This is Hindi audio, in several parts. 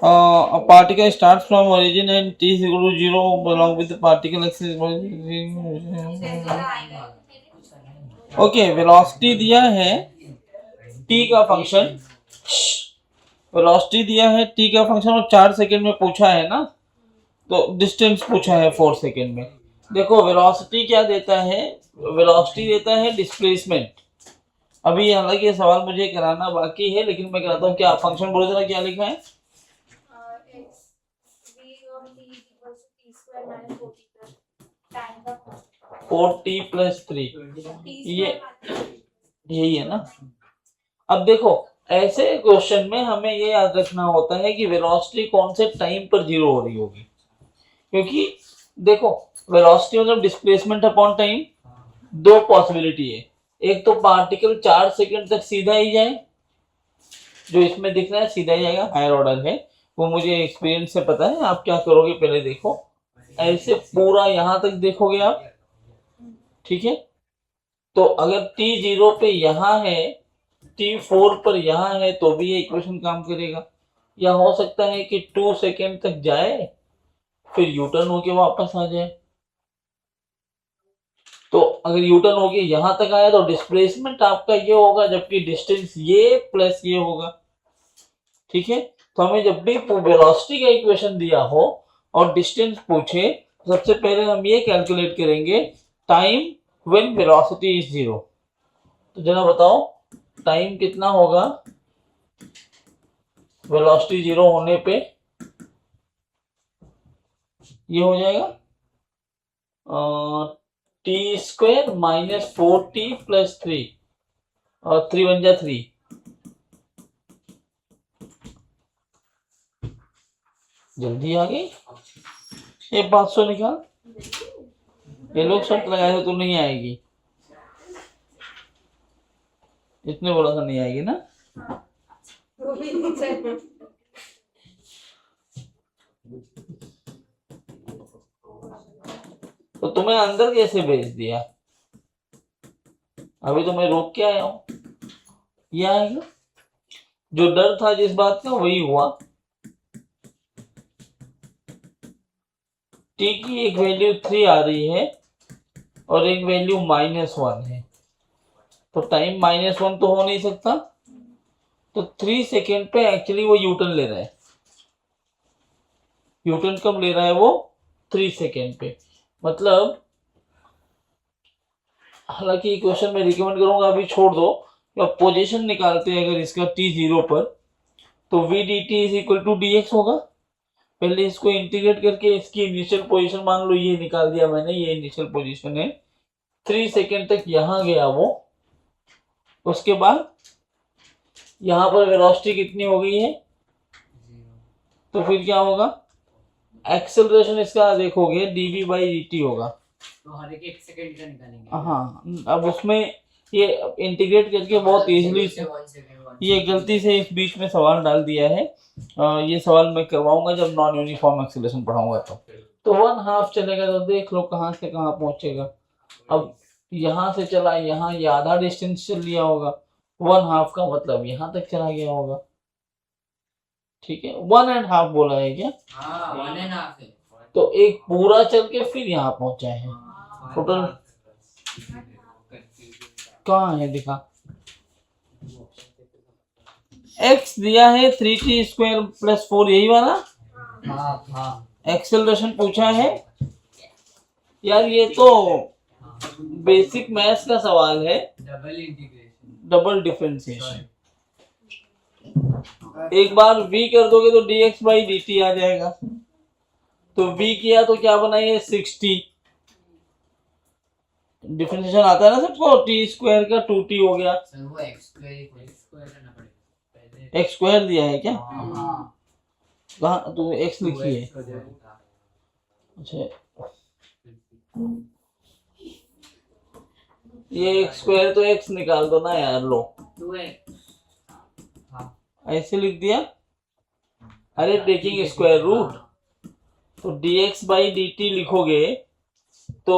A particle starts from origin and t is equal to 0 along with the particle axis. Okay, velocity दिया है t का फंक्शन, वेलोसिटी दिया है t का फंक्शन और 4 सेकंड में पूछा है ना, तो डिस्टेंस पूछा है 4 सेकंड में। देखो वेलोसिटी क्या देता है, वेलोसिटी देता है डिस्प्लेसमेंट। अभी हालांकि ये सवाल मुझे कराना बाकी है, लेकिन मैं कराता हूँ। क्या फंक्शन बोलो जरा, क्या लिखा है? फोर टी प्लस 3, ये यही है ना। अब देखो ऐसे क्वेश्चन में हमें ये याद रखना होता है कि वेलोसिटी कौन से टाइम पर जीरो हो रही होगी, क्योंकि देखो वेलोसिटी मतलब डिस्प्लेसमेंट अपॉन टाइम। दो पॉसिबिलिटी है, एक तो पार्टिकल 4 सेकंड तक सीधा ही जाए, जो इसमें दिख रहा है सीधा ही जाएगा, हायर ऑर्डर है, वो मुझे एक्सपीरियंस से पता है। आप क्या करोगे पहले देखो, ऐसे पूरा यहां तक देखोगे आप, ठीक है। तो अगर टी 0 पे यहां है, टी 4 पर यहां है, तो भी ये इक्वेशन काम करेगा। या हो सकता है कि 2 सेकेंड तक जाए फिर यूटर्न होके वापस आ जाए। तो अगर यूटर्न होके यहां तक आया तो डिस्प्लेसमेंट आपका ये होगा, जबकि डिस्टेंस ये प्लस ये होगा, ठीक है। तो हमें जब भी वेलोसिटी का इक्वेशन दिया हो और डिस्टेंस पूछे, सबसे पहले हम ये कैलकुलेट करेंगे टाइम व्हेन वेलोसिटी इज 0। तो जरा बताओ टाइम कितना होगा वेलोसिटी 0 होने पे? ये हो जाएगा T square minus 4t plus 3, और 3 बन जा 3। जल्दी आ गई ये 500 निकाल। ये लोग शर्त लगाए थे तो नहीं आएगी, इतने बोला था नहीं आएगी ना। तो तुम्हें अंदर कैसे भेज दिया? अभी तो मैं रोक के आया हूं, ये आएगा। जो डर था जिस बात का वही हुआ। टी की एक वैल्यू 3 आ रही है और एक वैल्यू -1 है, तो टाइम -1 तो हो नहीं सकता। तो 3 सेकेंड पे एक्चुअली वो यूटर्न ले रहा है। यूटर्न कब ले रहा है वो? 3 सेकेंड पे। मतलब हालांकि क्वेश्चन में रिकमेंड करूंगा अभी छोड़ दो, अब पोजीशन निकालते हैं अगर इसका t 0 पर, तो v dt is equal to dx होगा। पहले इसको इंटीग्रेट करके इसकी इनिशियल पोजीशन मान लो, ये निकाल दिया मैंने, ये इनिशियल पोजीशन है। 3 सेकेंड तक यहां गया वो, उसके बाद यहां पर वेलोसिटी कितनी हो गई है, तो फिर क्या होगा? एक्सेलरेशन इसका देखोगे dv बाई dt होगा, तो हर एक सेकंड का निकालेंगे। हाँ, अब उसमें ये इंटीग्रेट करके बहुत इजीली, ये गलती से इस बीच में सवाल डाल दिया है। ये सवाल मैं करवाऊंगा जब नॉन यूनिफॉर्म एक्सेलरेशन पढ़ाऊंगा तो 1/2 चलेगा, तो देख लो कहाँ से कहाँ पहुंचेगा। अब यहाँ से चला, यहाँ ये आधा डिस्टेंस चल लिया होगा, 1/2 का मतलब यहाँ तक चला गया होगा, ठीक है। 1.5 बोला है क्या? हाँ 1.5 है। तो एक पूरा चल के फिर यहाँ पहुंचा है। टोटल कहाँ है दिखा? x दिया है 3t स्क्वायर प्लस 4, यही वाला। हाँ एक्सेलरेशन पूछा है यार, ये तो बेसिक मैथ्स का सवाल है, डबल डिफरेंशिएशन। एक बार v कर दोगे तो dx बाई dt आ जाएगा। तो v किया तो क्या बनाइए 60, डिफरेंशिएशन आता है ना सबको, t स्क्वायर का 2t हो गया। सर वो x स्क्वायर दिया है क्या? हाँ। कहाँ तो x लिखी है? अच्छा, ये x स्क्वायर तो x निकाल दो ना यार, लो 2x ऐसे लिख दिया। अरे टेकिंग स्क्वायर रूट, तो dx बाई dt लिखोगे तो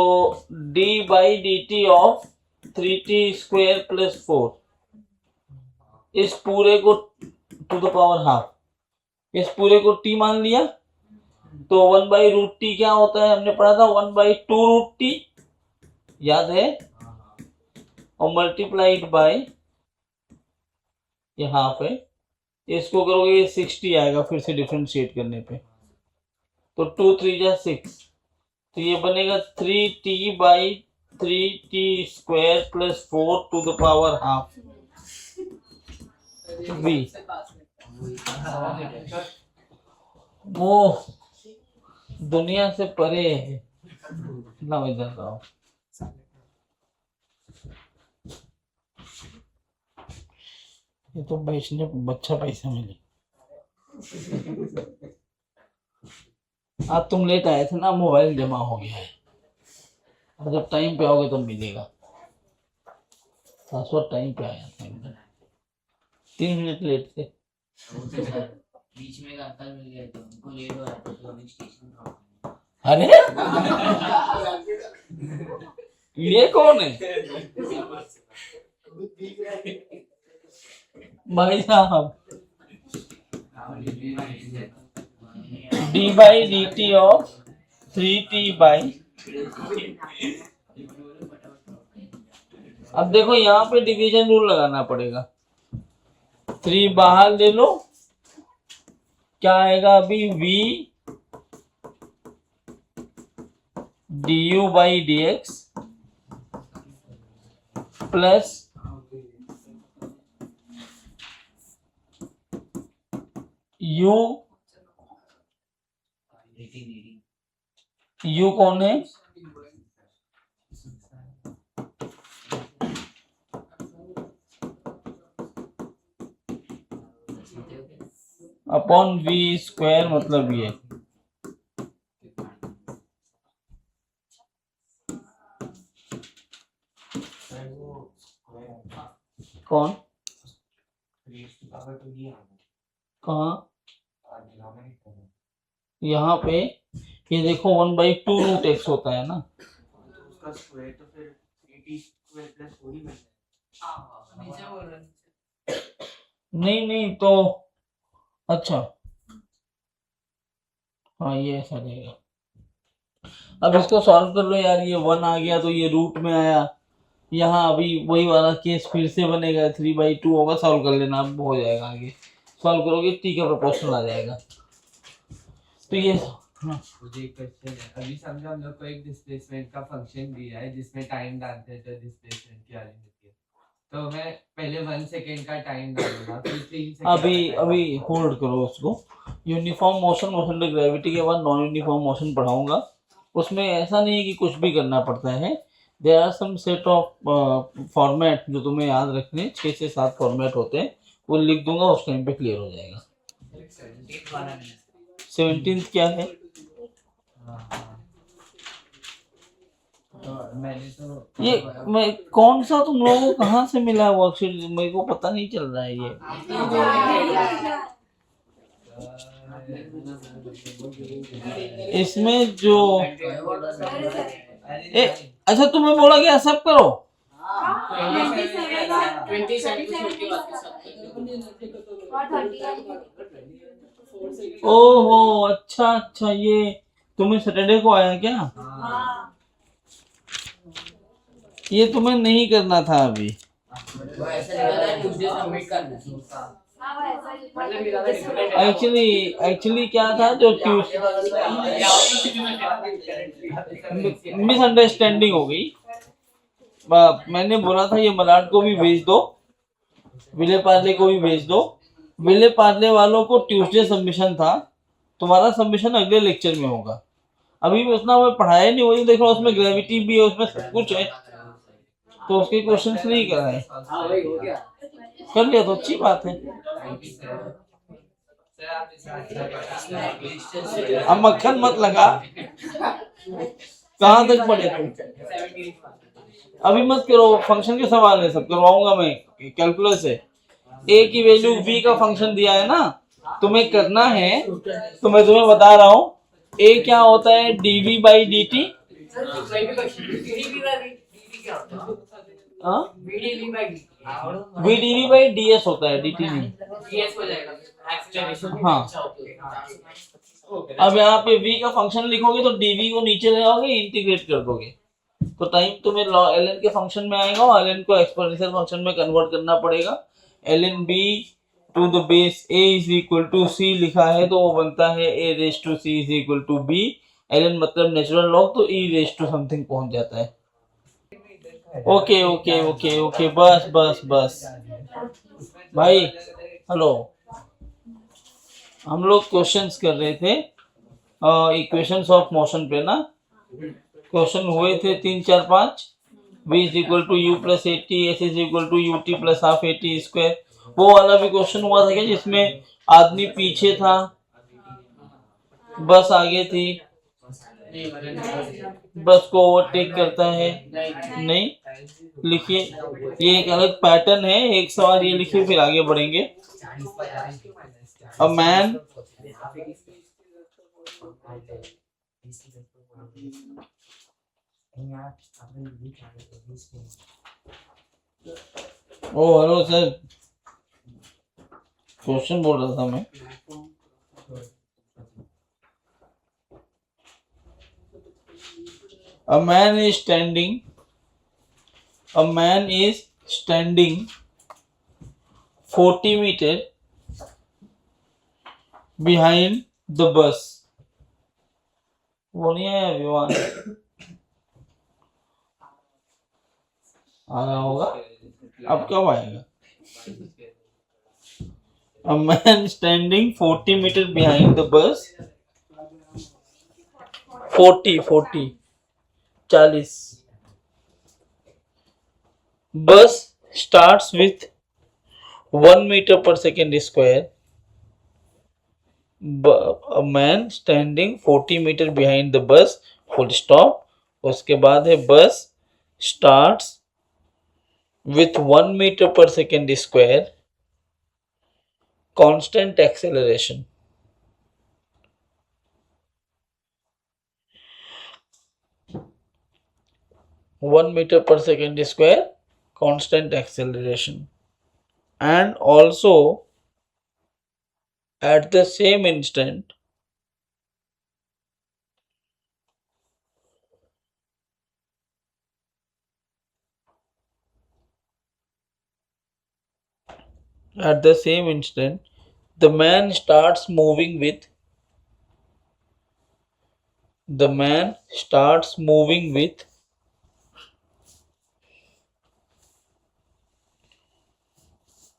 d by dt of 3t square plus 4, इस पूरे को टू द पावर हाफ, इस पूरे को t मान लिया, तो 1/√t क्या होता है, हमने पढ़ा था 1/2√t, याद है, और मल्टीप्लाइड बाय ये हाफ है, इसको करोगे ये 60 आएगा फिर से डिफरेंशिएट करने पे, तो 2 3 जा 6, तो ये बनेगा 3t/3t² + 4 to the power half v। वो दुनिया से परे है ना, इधर आओ। ये तो बेचने बच्चा पैसा मिले। आज तुम लेट आए थे ना, मोबाइल जमा हो गया है, अब जब टाइम पे आओगे तो मिलेगा। पासवर्ड टाइम पे आया था, 3 मिनट लेट थे। बीच में का अंकल मिल गया तो उनको लेट हो रहा था तो हमें स्टेशन पर। अरे ये कौन है भाई साहब? d/dt of 3t/। अब देखो यहाँ पे डिवीजन रूल लगाना पड़ेगा, 3 बाहर ले लो, क्या आएगा अभी, v du/dx प्लस u कौन है, अपॉन v² मतलब ये कौन, कहाँ, यहाँ पे ये देखो 1/2√x होता है ना, उसका स्क्वायर तो फिर 3t² + 4 ही बनता है। नहीं तो अच्छा, हाँ ये ऐसा रहेगा। अब इसको सॉल्व कर लो यार, ये 1 आ गया तो ये रूट में आया, यहाँ अभी वही वाला केस फिर से बनेगा, 3/2 होगा, सॉल्व कर लेना, अब हो जाएगा, आगे सॉल्व करोगे t का प्रोपोर्शनल आ जाएगा। तो ये हाँ। मुझे एक क्वेश्चन है, अभी समझो हम लोग को एक डिस्प्लेसमेंट का फंक्शन दिया है जिसमें टाइम डालते हैं तो डिस्प्लेसमेंट की वैल्यू मिलती है, तो मैं पहले 1 सेकेंड का टाइम डालूंगा, फिर 3 सेकेंड अभी होल्ड करो उसको, uniform motion, motion to gravity के बाद नॉन यूनिफॉर्म मोशन पढ़ाऊंगा, उसमें ऐसा नहीं है कि कुछ भी करना पड़ता है, there are some set of format जो तुम्हें याद रखने, 6 से 7 फॉर्मेट होते हैं, वो लिख दूंगा, उस टाइम पे क्लियर हो जाएगा। 17th क्या है, मैंने तो ये मैं कौन सा तुम लोगों को कहाँ से मिला है वर्कशीट, मेरे को पता नहीं चल रहा है ये। इसमें जो अच्छा तुम्हें बोला गया सब करो, ओहो अच्छा ये तुम्हें सैटरडे को आया क्या, ये तुम्हें नहीं करना था अभी, एक्चुअली क्या था, जो मिसअंडरस्टैंडिंग हो गई, मैंने बोला था ये मलाड को भी भेज दो, विले पार्ले को भी भेज दो, विले पार्ले वालों को ट्यूसडे सबमिशन था, तुम्हारा सबमिशन अगले लेक्चर में होगा, अभी भी उतना मैं पढ़ाया नहीं, वही देख रहा हूँ, उसमें ग्रेविटी भी है, उसमें सब कुछ है, तो उसके क्वेश्चंस नहीं कराए, कर लिया तो अच्छी बात है। अब मक्खन मत लगा, कहाँ तक पढ़े तुम, अभी मत करो, फंक्शन के सवाल है, सब करवाऊंगा मैं, कैलकुलस है, a की वैल्यू v का फंक्शन दिया है ना, तुम्हें करना है, तो मैं तुम्हें बता रहा हूँ, a क्या होता है, dv/dt, VDV by VDV by DS होता है, DT नहीं। DS हो जाएगा एक्सेलरेशन। हाँ। अब यहाँ पे v का फंक्शन लिखोगे तो dv को नीचे ले आओगे, इंटीग्रेट कर दोगे तो टाइम तुम्हें ln के फंक्शन में आएगा और ln को एक्सपोनेंशियल फंक्शन में कन्वर्ट करना पड़ेगा। ln b to the base a is equal to c लिखा है तो वो बनता है a raise to c is equal to b। ln मतलब नेचुरल लॉग तो e रेज टू समथिंग पहुंच जाता है। ओके ओके ओके ओके, बस बस बस भाई, हेलो, हम लोग क्वेश्चंस कर रहे थे इक्वेशंस ऑफ मोशन पे ना। क्वेश्चन हुए थे 3 4 5। v is equal to you plus A T, S is equal to U T plus half A T square. वो वाला भी क्वेश्चन हुआ था क्या जिसमें आदमी पीछे था, बस आगे थी, बस को ओवरटेक करता है? नहीं, लिखिए, ये एक अलग पैटर्न है। एक सवाल ये लिखिए फिर आगे बढ़ेंगे। Uh man oh hello sir, question बोल रहा था मैं। A man is standing 40 meter behind the bus। वो नहीं है विमान, आ रहा होगा, अब कब आएगा? A man standing 40 meter behind the bus, 40 40। Bus starts with 1 meter per second square। A man standing 40 meter behind the bus, full stop। उसके बाद है bus starts with 1 meter per second square, constant acceleration। (1 meter per second square, constant acceleration), and also at the same instant the man starts moving with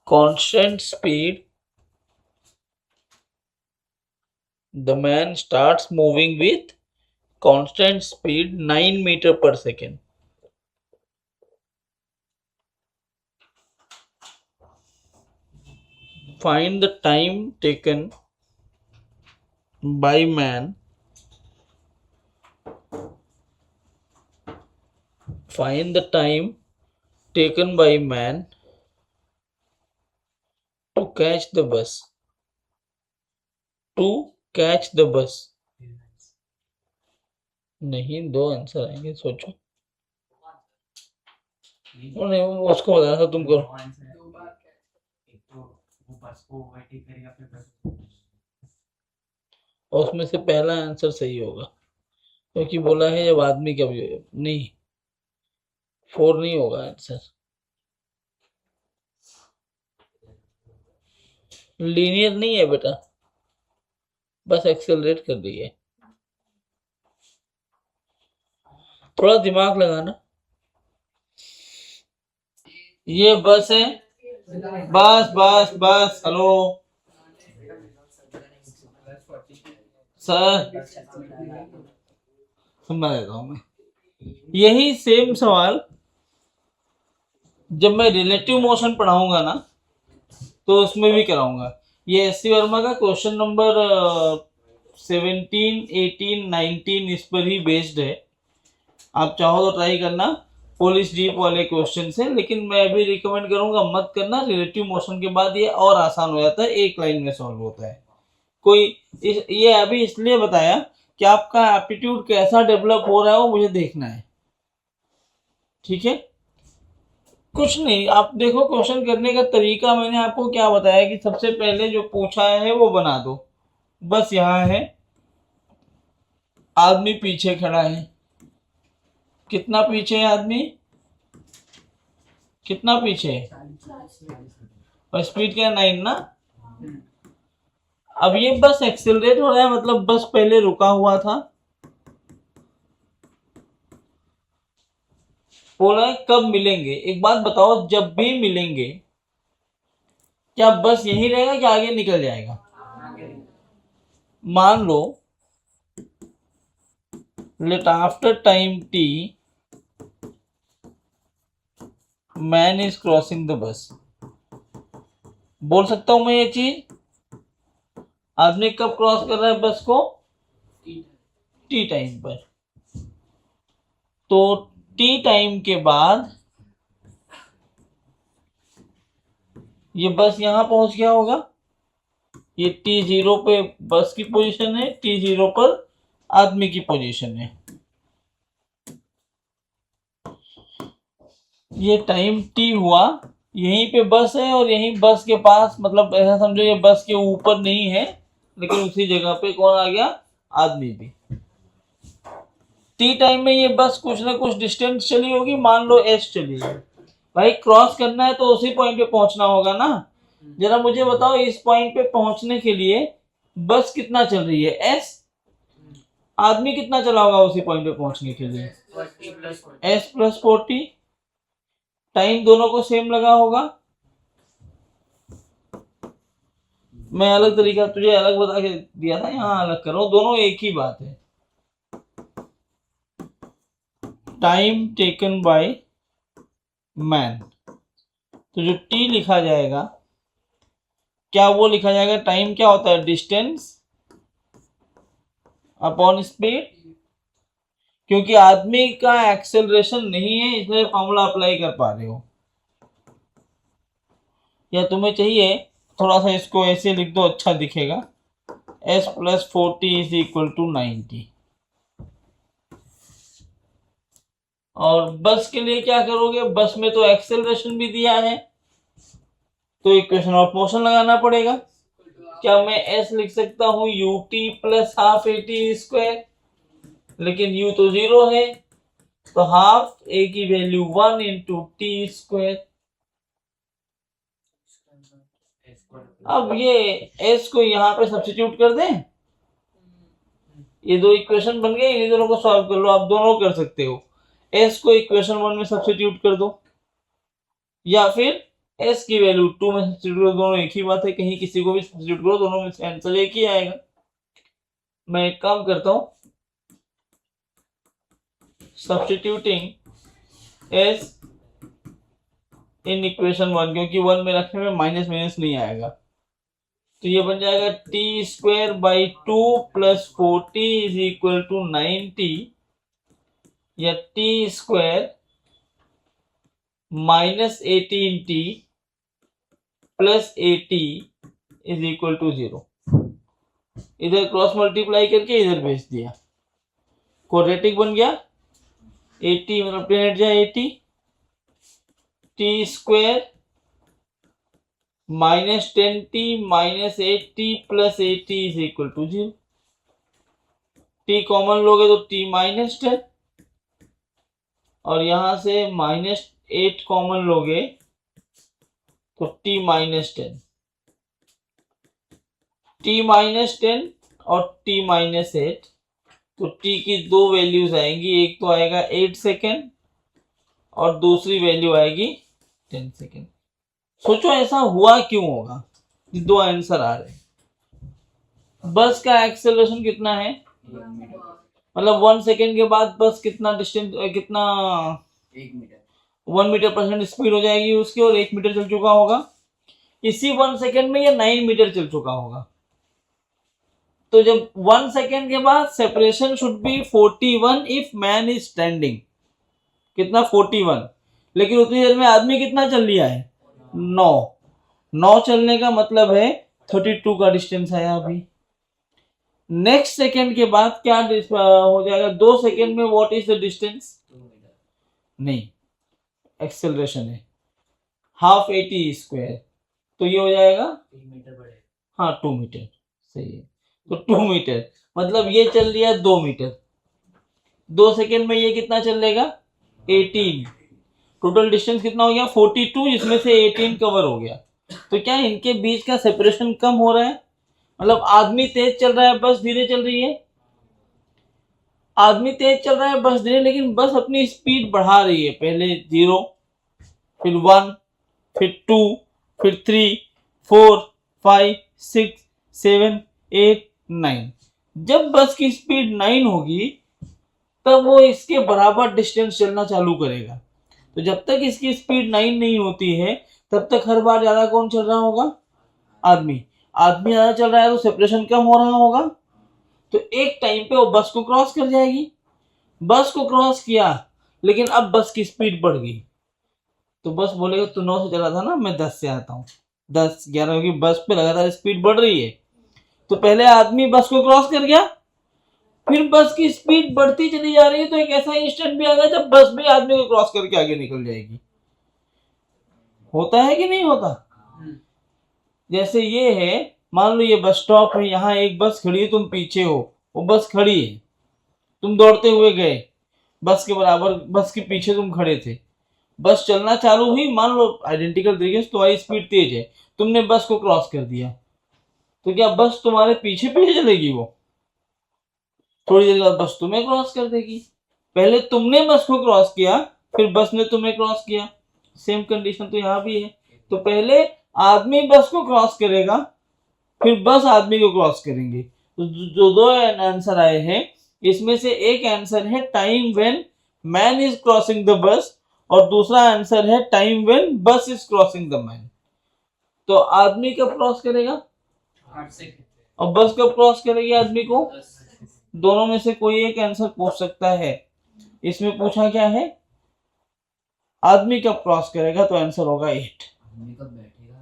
constant speed। The man starts moving with constant speed 9 meter per second। Find the time taken by man to catch the bus। नहीं, 2 आंसर आएंगे, सोचो। नहीं, उसको बताना था, तुम करो। और उसमें से पहला आंसर सही होगा क्योंकि बोला है जब आदमी का भी नहीं, 4 नहीं होगा आंसर। लीनियर नहीं है बेटा, बस एक्सेलरेट कर दिए। थोड़ा दिमाग लगाना। ये बस है, बस बस बस, हेलो सर, समझा देता हूँ मैं। यही सेम सवाल जब मैं रिलेटिव मोशन पढ़ाऊंगा ना तो उसमें भी कराऊंगा। ये एस सी वर्मा का क्वेश्चन नंबर 17 18 19 इस पर ही बेस्ड है। आप चाहो तो ट्राई करना, पुलिस जीप वाले क्वेश्चन से। लेकिन मैं भी रिकमेंड करूंगा मत करना, रिलेटिव मोशन के बाद ये और आसान हो जाता है, एक लाइन में सॉल्व होता है। ये अभी इसलिए बताया कि आपका एप्टीट्यूड कैसा डेवलप हो रहा है वो मुझे देखना है, ठीक है। कुछ नहीं, आप देखो क्वेश्चन करने का तरीका मैंने आपको क्या बताया कि सबसे पहले जो पूछा है वो बना दो। बस यहाँ है, आदमी पीछे खड़ा है, कितना पीछे है आदमी, कितना पीछे है, और स्पीड क्या 9 ना। अब ये बस एक्सेलरेट हो रहा है, मतलब बस पहले रुका हुआ था। बोला है कब मिलेंगे, एक बात बताओ, जब भी मिलेंगे क्या बस यही रहेगा कि आगे निकल जाएगा? मान लो let after time t man is crossing the bus. बोल सकता हूं मैं ये चीज, आदमी कब क्रॉस कर रहा है बस को? टी टाइम पर। तो टी टाइम के बाद ये बस यहां पहुंच गया होगा, ये t0 पे बस की पोजीशन है, t0 पर आदमी की पोजीशन है। ये टाइम t हुआ, यहीं पे बस है और यहीं बस के पास, मतलब ऐसा समझो ये बस के ऊपर नहीं है, लेकिन उसी जगह पे कौन आ गया? आदमी भी। टी टाइम में ये बस कुछ ना कुछ डिस्टेंस चली होगी, मान लो s चली है। भाई क्रॉस करना है तो उसी पॉइंट पे पहुंचना होगा ना। जरा मुझे बताओ इस पॉइंट पे पहुंचने के लिए बस कितना चल रही है? s। आदमी कितना चला होगा उसी पॉइंट पे पहुंचने के लिए? s plus 40। टाइम दोनों को सेम लगा होगा। मैं अलग तरीका तुझे अलग बता के दिया था, यहाँ अलग करो, दोनों एक ही बात है। टाइम टेकन बाय मैन, तो जो t लिखा जाएगा, क्या वो लिखा जाएगा? टाइम क्या होता है? Distance upon speed. क्योंकि आदमी का एक्सेलरेशन नहीं है, इसलिए फॉर्मूला अप्लाई कर पा रहे हो। या तुम्हें चाहिए थोड़ा सा इसको ऐसे लिख दो, अच्छा दिखेगा, s plus 40 is equal to 90। और बस के लिए क्या करोगे? बस में तो एक्सेलरेशन भी दिया है, तो इक्वेशन ऑफ मोशन लगाना पड़ेगा। क्या मैं s लिख सकता हूं ut plus half at square? लेकिन u तो 0 है, तो हाफ a की वैल्यू 1 इंटू टी स्क्वायर। अब ये s को यहाँ पे सब्स्टिट्यूट कर दें, ये दो इक्वेशन बन गए, इन दोनों को सॉल्व कर लो। आप दोनों कर सकते हो, s को इक्वेशन 1 में सब्स्टिट्यूट कर दो, या फिर s की वैल्यू 2 में सब्स्टिट्यूट करो, दोनों एक ही बात है, कहीं किसी को भी सब्स्टिट्यूट करो, दोनों में से आंसर एक ही आएगा। मैं एक काम करता हूं, सब्स्टिट्यूटिंग s इन इक्वेशन 1, क्योंकि 1 में रखने में माइनस माइनस नहीं आएगा, तो ये बन जाएगा T square by 2 plus 40 is equal to 90, या T square minus 18t plus 80 is equal to 0। इधर क्रॉस मल्टीप्लाई करके इधर भेज दिया, क्वाड्रेटिक बन गया। 80 मतलब 10 हट जाए 80, t square minus 10t minus 8t plus 80 is equal to 0। T common लोगे तो t माइनस 10, और यहां से माइनस 8 कॉमन लोगे तो t माइनस 10। t माइनस 10 और t माइनस 8, तो t की दो वैल्यूज आएंगी, एक तो आएगा 8 सेकेंड और दूसरी वैल्यू आएगी 10 सेकेंड। सोचो ऐसा हुआ क्यों होगा? दो आंसर आ रहे हैं। बस का एक्सेलरेशन कितना है? मतलब 1 सेकेंड के बाद बस कितना डिस्टेंस, कितना 1 मीटर 1 मीटर परसेंट स्पीड हो जाएगी उसकी, और 1 मीटर चल चुका होगा। इसी 1 सेकेंड में ये 9 मीटर चल चुका होगा। तो जब 1 सेकेंड के बाद separation should be 41 if man is standing. कितना? 41। लेकिन उतनी देर में आदमी कितना चल लिया है? 9 चलने का मतलब है 32 का डिस्टेंस आया अभी। नेक्स्ट सेकेंड के बाद क्या हो जाएगा? 2 सेकेंड में what is the distance? 2 metre. नहीं, एक्सेलरेशन है। हाफ 80 स्क्वायर, तो ये हो जाएगा 3 मीटर बढ़े। हाँ 2 मीटर, सही है। तो 2 मीटर मतलब ये चल रही है 2 मीटर, 2 सेकेंड में ये कितना चलेगा 18, टोटल डिस्टेंस कितना हो गया 42, जिसमें से 18 कवर हो गया। तो क्या इनके बीच का सेपरेशन कम हो रहा है, मतलब आदमी तेज चल रहा है बस धीरे चल रही है, आदमी तेज चल रहा है बस धीरे, लेकिन बस अपनी स्पीड बढ़ा रही है, पहले 0, फिर 1, फिर 2, फिर 3, 4, 5, 6, 7, 8, 9। जब बस की स्पीड 9 होगी तब वो इसके बराबर डिस्टेंस चलना चालू करेगा। तो जब तक इसकी स्पीड 9 नहीं होती है तब तक हर बार ज्यादा कौन चल रहा होगा, आदमी। आदमी ज्यादा चल रहा है तो सेपरेशन कम हो रहा होगा, तो एक टाइम पे वो बस को क्रॉस कर जाएगी। बस को क्रॉस किया, लेकिन अब बस की स्पीड बढ़ गई, तो बस बोलेगा तू 9 से चला था ना, मैं 10 से आता हूँ, 10, 11 की बस पे लगातार स्पीड बढ़ रही है। तो पहले आदमी बस को क्रॉस कर गया, फिर बस की स्पीड बढ़ती चली जा रही है, तो एक ऐसा इंस्टेंट भी आ गया जब बस भी आदमी को क्रॉस करके आगे निकल जाएगी। होता है कि नहीं होता? जैसे ये है, मान लो ये बस स्टॉप है, यहाँ एक बस खड़ी है, तुम पीछे हो, वो बस खड़ी है, तुम दौड़ते हुए गए बस के बराबर, बस के पीछे तुम खड़े थे, बस चलना चालू हुई, मान लो आइडेंटिकल तरीके से तुम्हारी स्पीड तेज है, तुमने बस को क्रॉस कर दिया, तो क्या बस तुम्हारे पीछे पीछे चलेगी? वो थोड़ी देर बाद बस तुम्हें क्रॉस कर देगी। पहले तुमने बस को क्रॉस किया, फिर बस ने तुम्हें क्रॉस किया। सेम कंडीशन तो यहाँ भी है। तो पहले आदमी बस को क्रॉस करेगा, फिर बस आदमी को क्रॉस करेंगे। तो जो दो आंसर आए हैं, इसमें से एक आंसर है time when man is crossing the बस, और दूसरा आंसर है टाइम व्हेन बस इज क्रॉसिंग द मैन। तो आदमी कब क्रॉस करेगा 8 सेकंड और बस कब क्रॉस करेगी आदमी को? 10 दोनों में से कोई एक आंसर पूछ सकता है। इसमें पूछा क्या है, आदमी कब क्रॉस करेगा, तो आंसर होगा 8। आदमी कब बैठेगा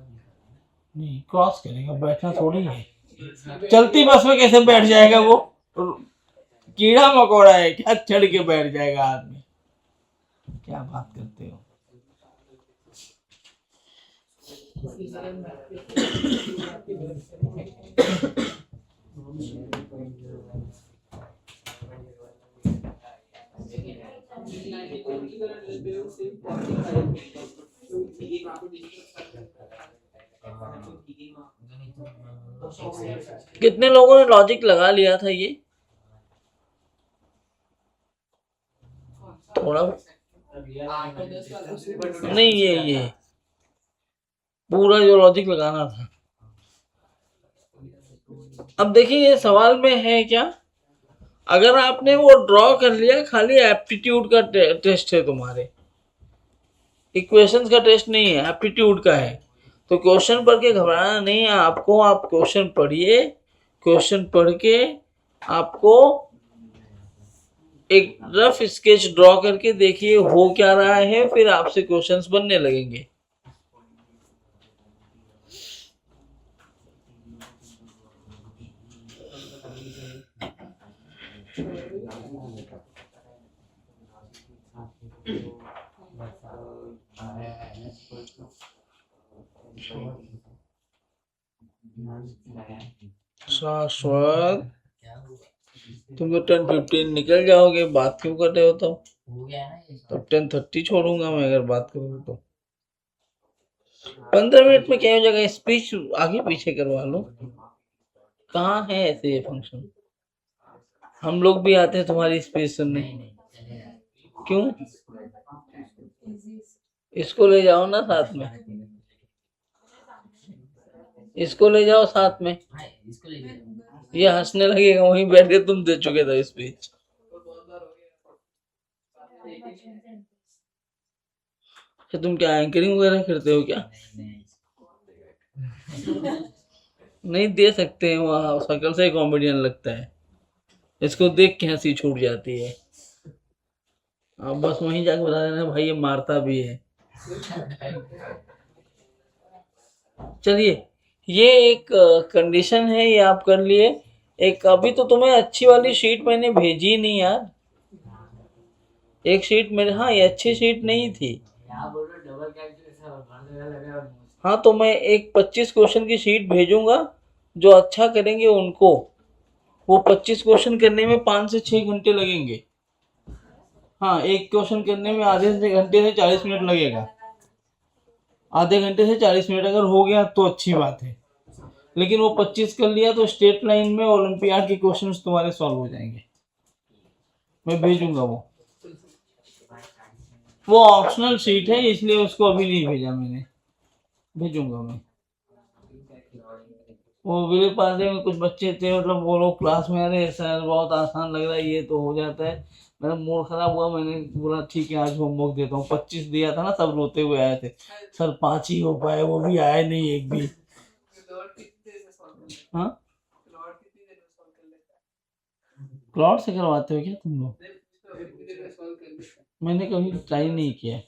नहीं, क्रॉस करेगा, बैठना थोड़ी है। चलती बस में कैसे बैठ जाएगा वो? कीड़ा मकोड़ा है क्या, चढ़ के बैठ जाएगा आदमी? क्या बात करते हो? कितने लोगों ने लॉजिक लगा लिया था ये? थोड़ा नहीं, ये पूरा जो लॉजिक लगाना था। अब देखिए ये सवाल में है क्या, अगर आपने वो ड्रॉ कर लिया, खाली एप्टीट्यूड का टेस्ट है तुम्हारे, इक्वेशंस का टेस्ट नहीं है, एप्टीट्यूड का है। तो क्वेश्चन पढ़ के घबराना नहीं है आपको, आप क्वेश्चन पढ़िए, क्वेश्चन पढ़ के आपको एक रफ स्केच ड्रॉ करके देखिए हो क्या रहा है, फिर आपसे क्वेश्चंस बनने लगेंगे। शाश्वत, तुम तो 10:15 निकल जाओगे, बात क्यों कर रहे हो? तो हो गया ना ये तब 10:30 छोड़ूंगा मैं अगर बात करूंगा तो। 15 मिनट में क्या हो जाएगा, स्पीच आगे पीछे करवा लो। कहाँ है ऐसे ये फंक्शन? हम लोग भी आते हैं तुम्हारी स्पीच सुनने। नहीं चलेगा। क्यों? इसको ले जाओ ना साथ में, इसको ले जाओ साथ में, हाँ, इसको ले जाओ। ये हंसने लगेगा, वहीं बैठ के तुम दे चुके थे स्पीच। तुम क्या एंकरिंग वगैरह करते हो क्या? नहीं दे सकते हैं, वहाँ शकल से कॉमेडियन लगता है, इसको देख के हंसी छूट जाती है। आप बस वहीं जाके बता देना भाई ये मारता भी है। चलिए, ये एक कंडीशन है, ये आप कर लिए। एक अभी तो तुम्हें अच्छी वाली शीट मैंने भेजी नहीं यार, एक शीट मेरे, हाँ ये अच्छी शीट नहीं थी। यहाँ बोल रहे डबल कैलकुलेशन हाँ तो मैं एक 25 क्वेश्चन की शीट भेजूंगा, जो अच्छा करेंगे उनको वो 25 क्वेश्चन करने में 5 से 6 घंटे लगेंगे। हाँ, एक क्वेश्चन करने में आधे से घंटे से 40 मिनट लगेगा। आधे घंटे से 40 मिनट अगर हो गया तो अच्छी बात है, लेकिन वो 25 कर लिया तो स्टेट लाइन में ओलंपियाड के क्वेश्चंस तुम्हारे सॉल्व हो जाएंगे। मैं भेजूंगा वो ऑप्शनल शीट है इसलिए उसको अभी नहीं भेजा मैंने, भेजूंगा मैं। वो मेरे पास में कुछ बच्चे थे, मतलब वो लोग क्लास में, अरे सर बहुत आसान लग रहा है, ये तो हो जाता है। मेरा मूड खराब हुआ, मैंने बोला ठीक है आज होमवर्क देता हूँ। 25 दिया था ना, सब रोते हुए आए थे, सर 5 ही हो पाए, वो भी आए नहीं एक भी। हाँ, क्लाउड से करवाते हो क्या तुम लोग? मैंने कभी ट्राई नहीं किया।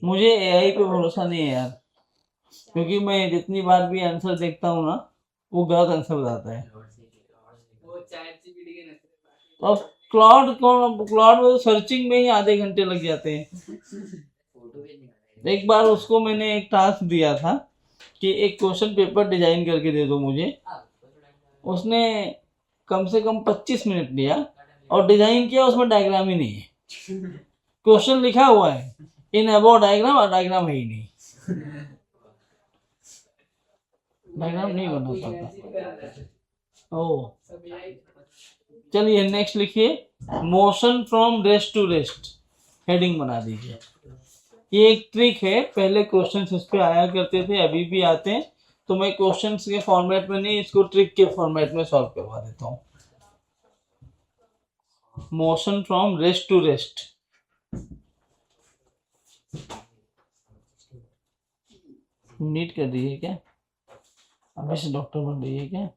मुझे एआई पे भरोसा नहीं है यार, क्योंकि मैं जितनी बार भी आंसर देखता हूँ ना, वो गलत आंसर बताता है। तो क्लाउड में सर्चिंग में ही आधे घंटे लग जाते हैं। एक बार उसको मैंने एक टास्क दिया था कि एक क्वेश्चन पेपर डिजाइन करके दे दो मुझे, उसने कम से कम 25 मिनट लिया और डिजाइन किया, उसमें डायग्राम ही नहीं है। क्वेश्चन लिखा हुआ है इन अबाउट डायग्राम, और डायग्राम है ही नहीं, डायग्राम नहीं बना पाता। ओ चलिए नेक्स्ट लिखिए, motion from rest to rest, heading बना दीजिए। ये एक ट्रिक है, पहले क्वेश्चंस इस पे आया करते थे, अभी भी आते हैं, तो मैं क्वेश्चंस के फॉर्मेट में नहीं, इसको ट्रिक के फॉर्मेट में सॉल्व करवा देता हूँ। Motion from rest to rest, NEET कर रही है क्या? अभी से डॉक्टर बन रही है क्या?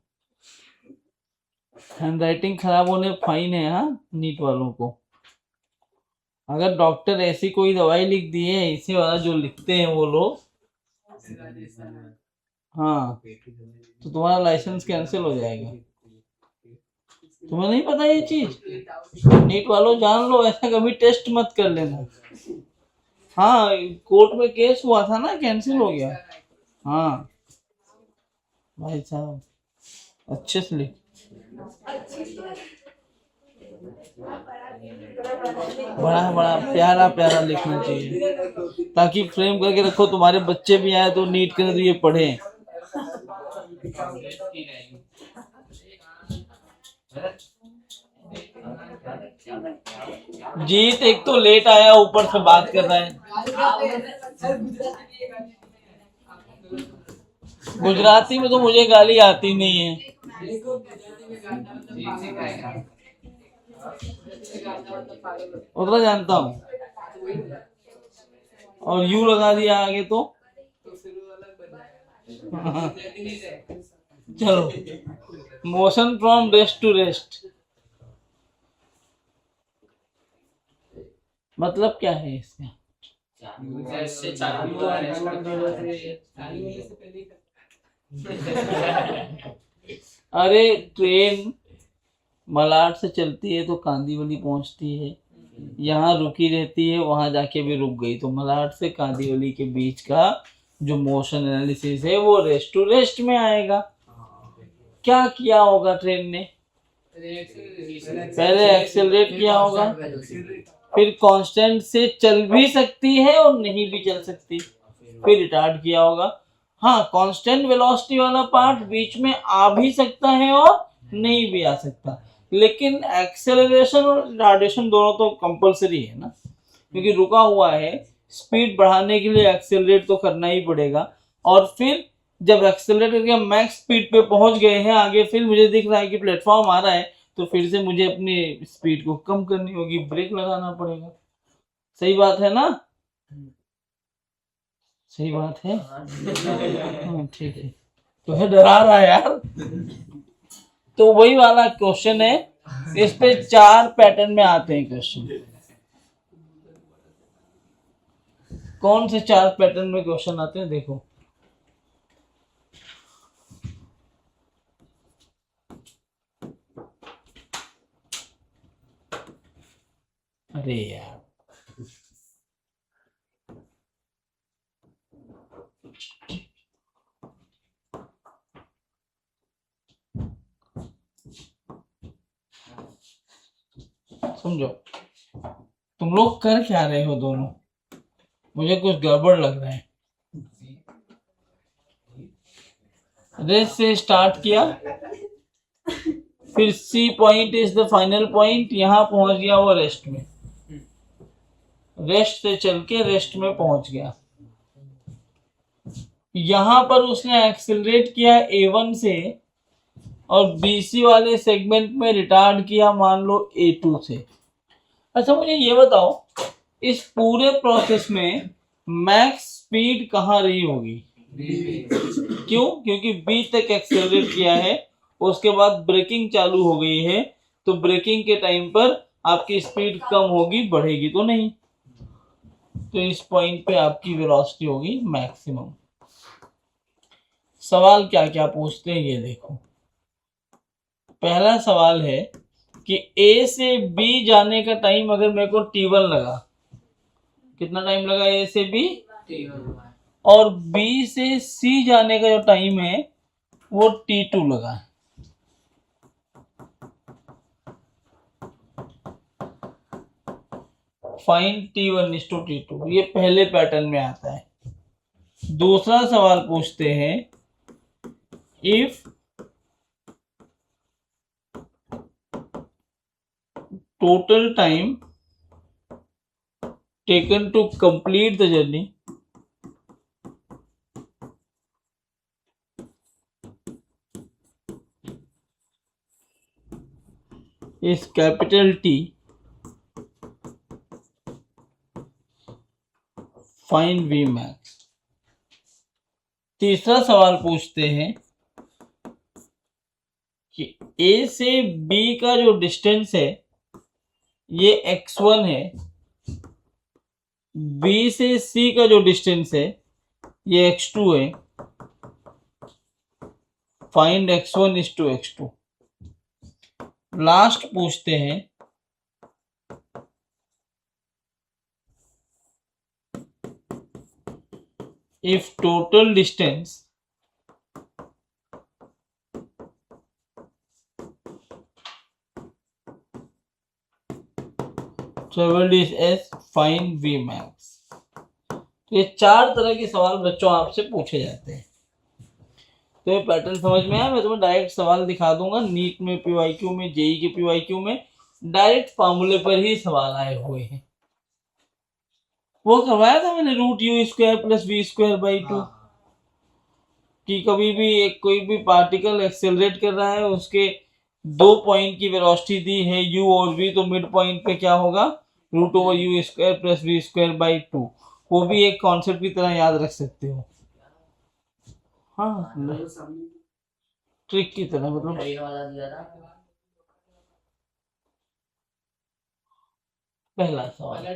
हैंड राइटिंग खराब होने फाइन है हाँ, नीट वालों को। अगर डॉक्टर ऐसी कोई दवाई लिख दी है, इसे वाला जो लिखते हैं वो लोग, हाँ, तो तुम्हारा लाइसेंस कैंसिल हो जाएगा। तुम्हें नहीं पता ये चीज? नीट वालों जान लो, ऐसा कभी टेस्ट मत कर लेना। हाँ, कोर्ट में केस हुआ था ना, कैंसिल हो गया। हाँ भाई साहब, अच्छे से लिख, बड़ा बड़ा प्यारा प्यारा लिखना चाहिए, ताकि फ्रेम करके रखो, तुम्हारे बच्चे भी आए तो नीट करे तो ये पढ़े। जीत एक तो लेट आया, ऊपर से बात कर रहा है गुजराती में, तो मुझे गाली आती नहीं है। उतना जानता हूँ, और यू लगा दिया आगे तो चलो, motion from rest to rest मतलब क्या है इसका? अरे ट्रेन मलाड से चलती है तो कांदीवली पहुंचती है, यहाँ रुकी रहती है, वहां जाके भी रुक गई, तो मलाड से कांदीवली के बीच का जो मोशन एनालिसिस है वो रेस्ट टू रेस्ट में आएगा। क्या किया होगा ट्रेन ने? पहले एक्सेलरेट किया होगा, फिर कांस्टेंट से चल भी सकती है और नहीं भी चल सकती, फिर रिटार्ड किया होगा। हाँ, कांस्टेंट वेलोसिटी वाला पार्ट बीच में आ भी सकता है और नहीं भी आ सकता, लेकिन एक्सेलरेशन और रिटार्डेशन दोनों तो कंपलसरी है ना, क्योंकि रुका हुआ है, स्पीड बढ़ाने के लिए एक्सेलरेट तो करना ही पड़ेगा। और फिर जब एक्सेलरेट करके मैक्स स्पीड पे पहुंच गए हैं आगे, फिर मुझे दिख रहा है कि प्लेटफॉर्म आ रहा है, तो फिर से मुझे अपनी स्पीड को कम करनी होगी, ब्रेक लगाना पड़ेगा। सही बात है ना? सही बात है। हाँ ठीक है, तो है डरा रहा है यार। तो वही वाला क्वेश्चन है, इस पे 4 पैटर्न में आते हैं क्वेश्चन। कौन से 4 पैटर्न में क्वेश्चन आते हैं देखो। अरे यार, समझो, तुम लोग कर क्या रहे हो दोनों, मुझे कुछ गड़बड़ लग रहा है। रेस्ट से स्टार्ट किया, फिर C point is the final point, यहां पहुंच गया वो रेस्ट में, रेस्ट से चल के रेस्ट में पहुंच गया। यहां पर उसने एक्सेलरेट किया A1 से और BC वाले सेगमेंट में रिटार्ड किया मान लो A2 से। अच्छा मुझे ये बताओ, इस पूरे प्रोसेस में मैक्स स्पीड कहाँ रही होगी? क्यों? क्योंकि B तक एक्सेलरेट किया है, उसके बाद ब्रेकिंग चालू हो गई है, तो ब्रेकिंग के टाइम पर आपकी स्पीड कम होगी, बढ़ेगी तो नहीं। तो इस पॉइंट पे आपकी वेलोसिटी होगी मैक्सिमम। सवाल क्या क्या पूछते हैं ये देखो। पहला सवाल है कि A से B जाने का टाइम अगर मेरे को T1 लगा, कितना टाइम लगा A से B, और B से C जाने का जो टाइम है वो T2 लगा है। Find T1 is to T2, ये पहले पैटर्न में आता है। दूसरा सवाल पूछते हैं, if total time taken to complete the journey is capital T, find V max। तीसरा सवाल पूछते हैं कि A से B का जो डिस्टेंस है ये x1 है, B से C का जो डिस्टेंस है ये x2 है, find x1 is to x2। Last पूछते हैं, if total distance travelled is S, find V max. तो ये 4 तरह के सवाल बच्चों आपसे पूछे जाते हैं। तो ये पैटर्न समझ में आया? मैं तुम्हें डायरेक्ट सवाल दिखा दूंगा, नीट में PYQ में, जेई के PYQ में डायरेक्ट फॉर्मूले पर ही सवाल आए हुए हैं। वो करवाया था मैंने √u² + v²/2 कि कभी भी एक कोई भी पार्टिकल एक्सेलरेट कर रहा है, उसके 2 पॉइंट की वेलोसिटी दी है u और v, तो मिड पॉइंट पे क्या होगा, √u² + v²/2। वो भी एक कॉन्सेप्ट की तरह याद रख सकते हो। हाँ, ट्रिक की तरह, मतलब पहला सवाल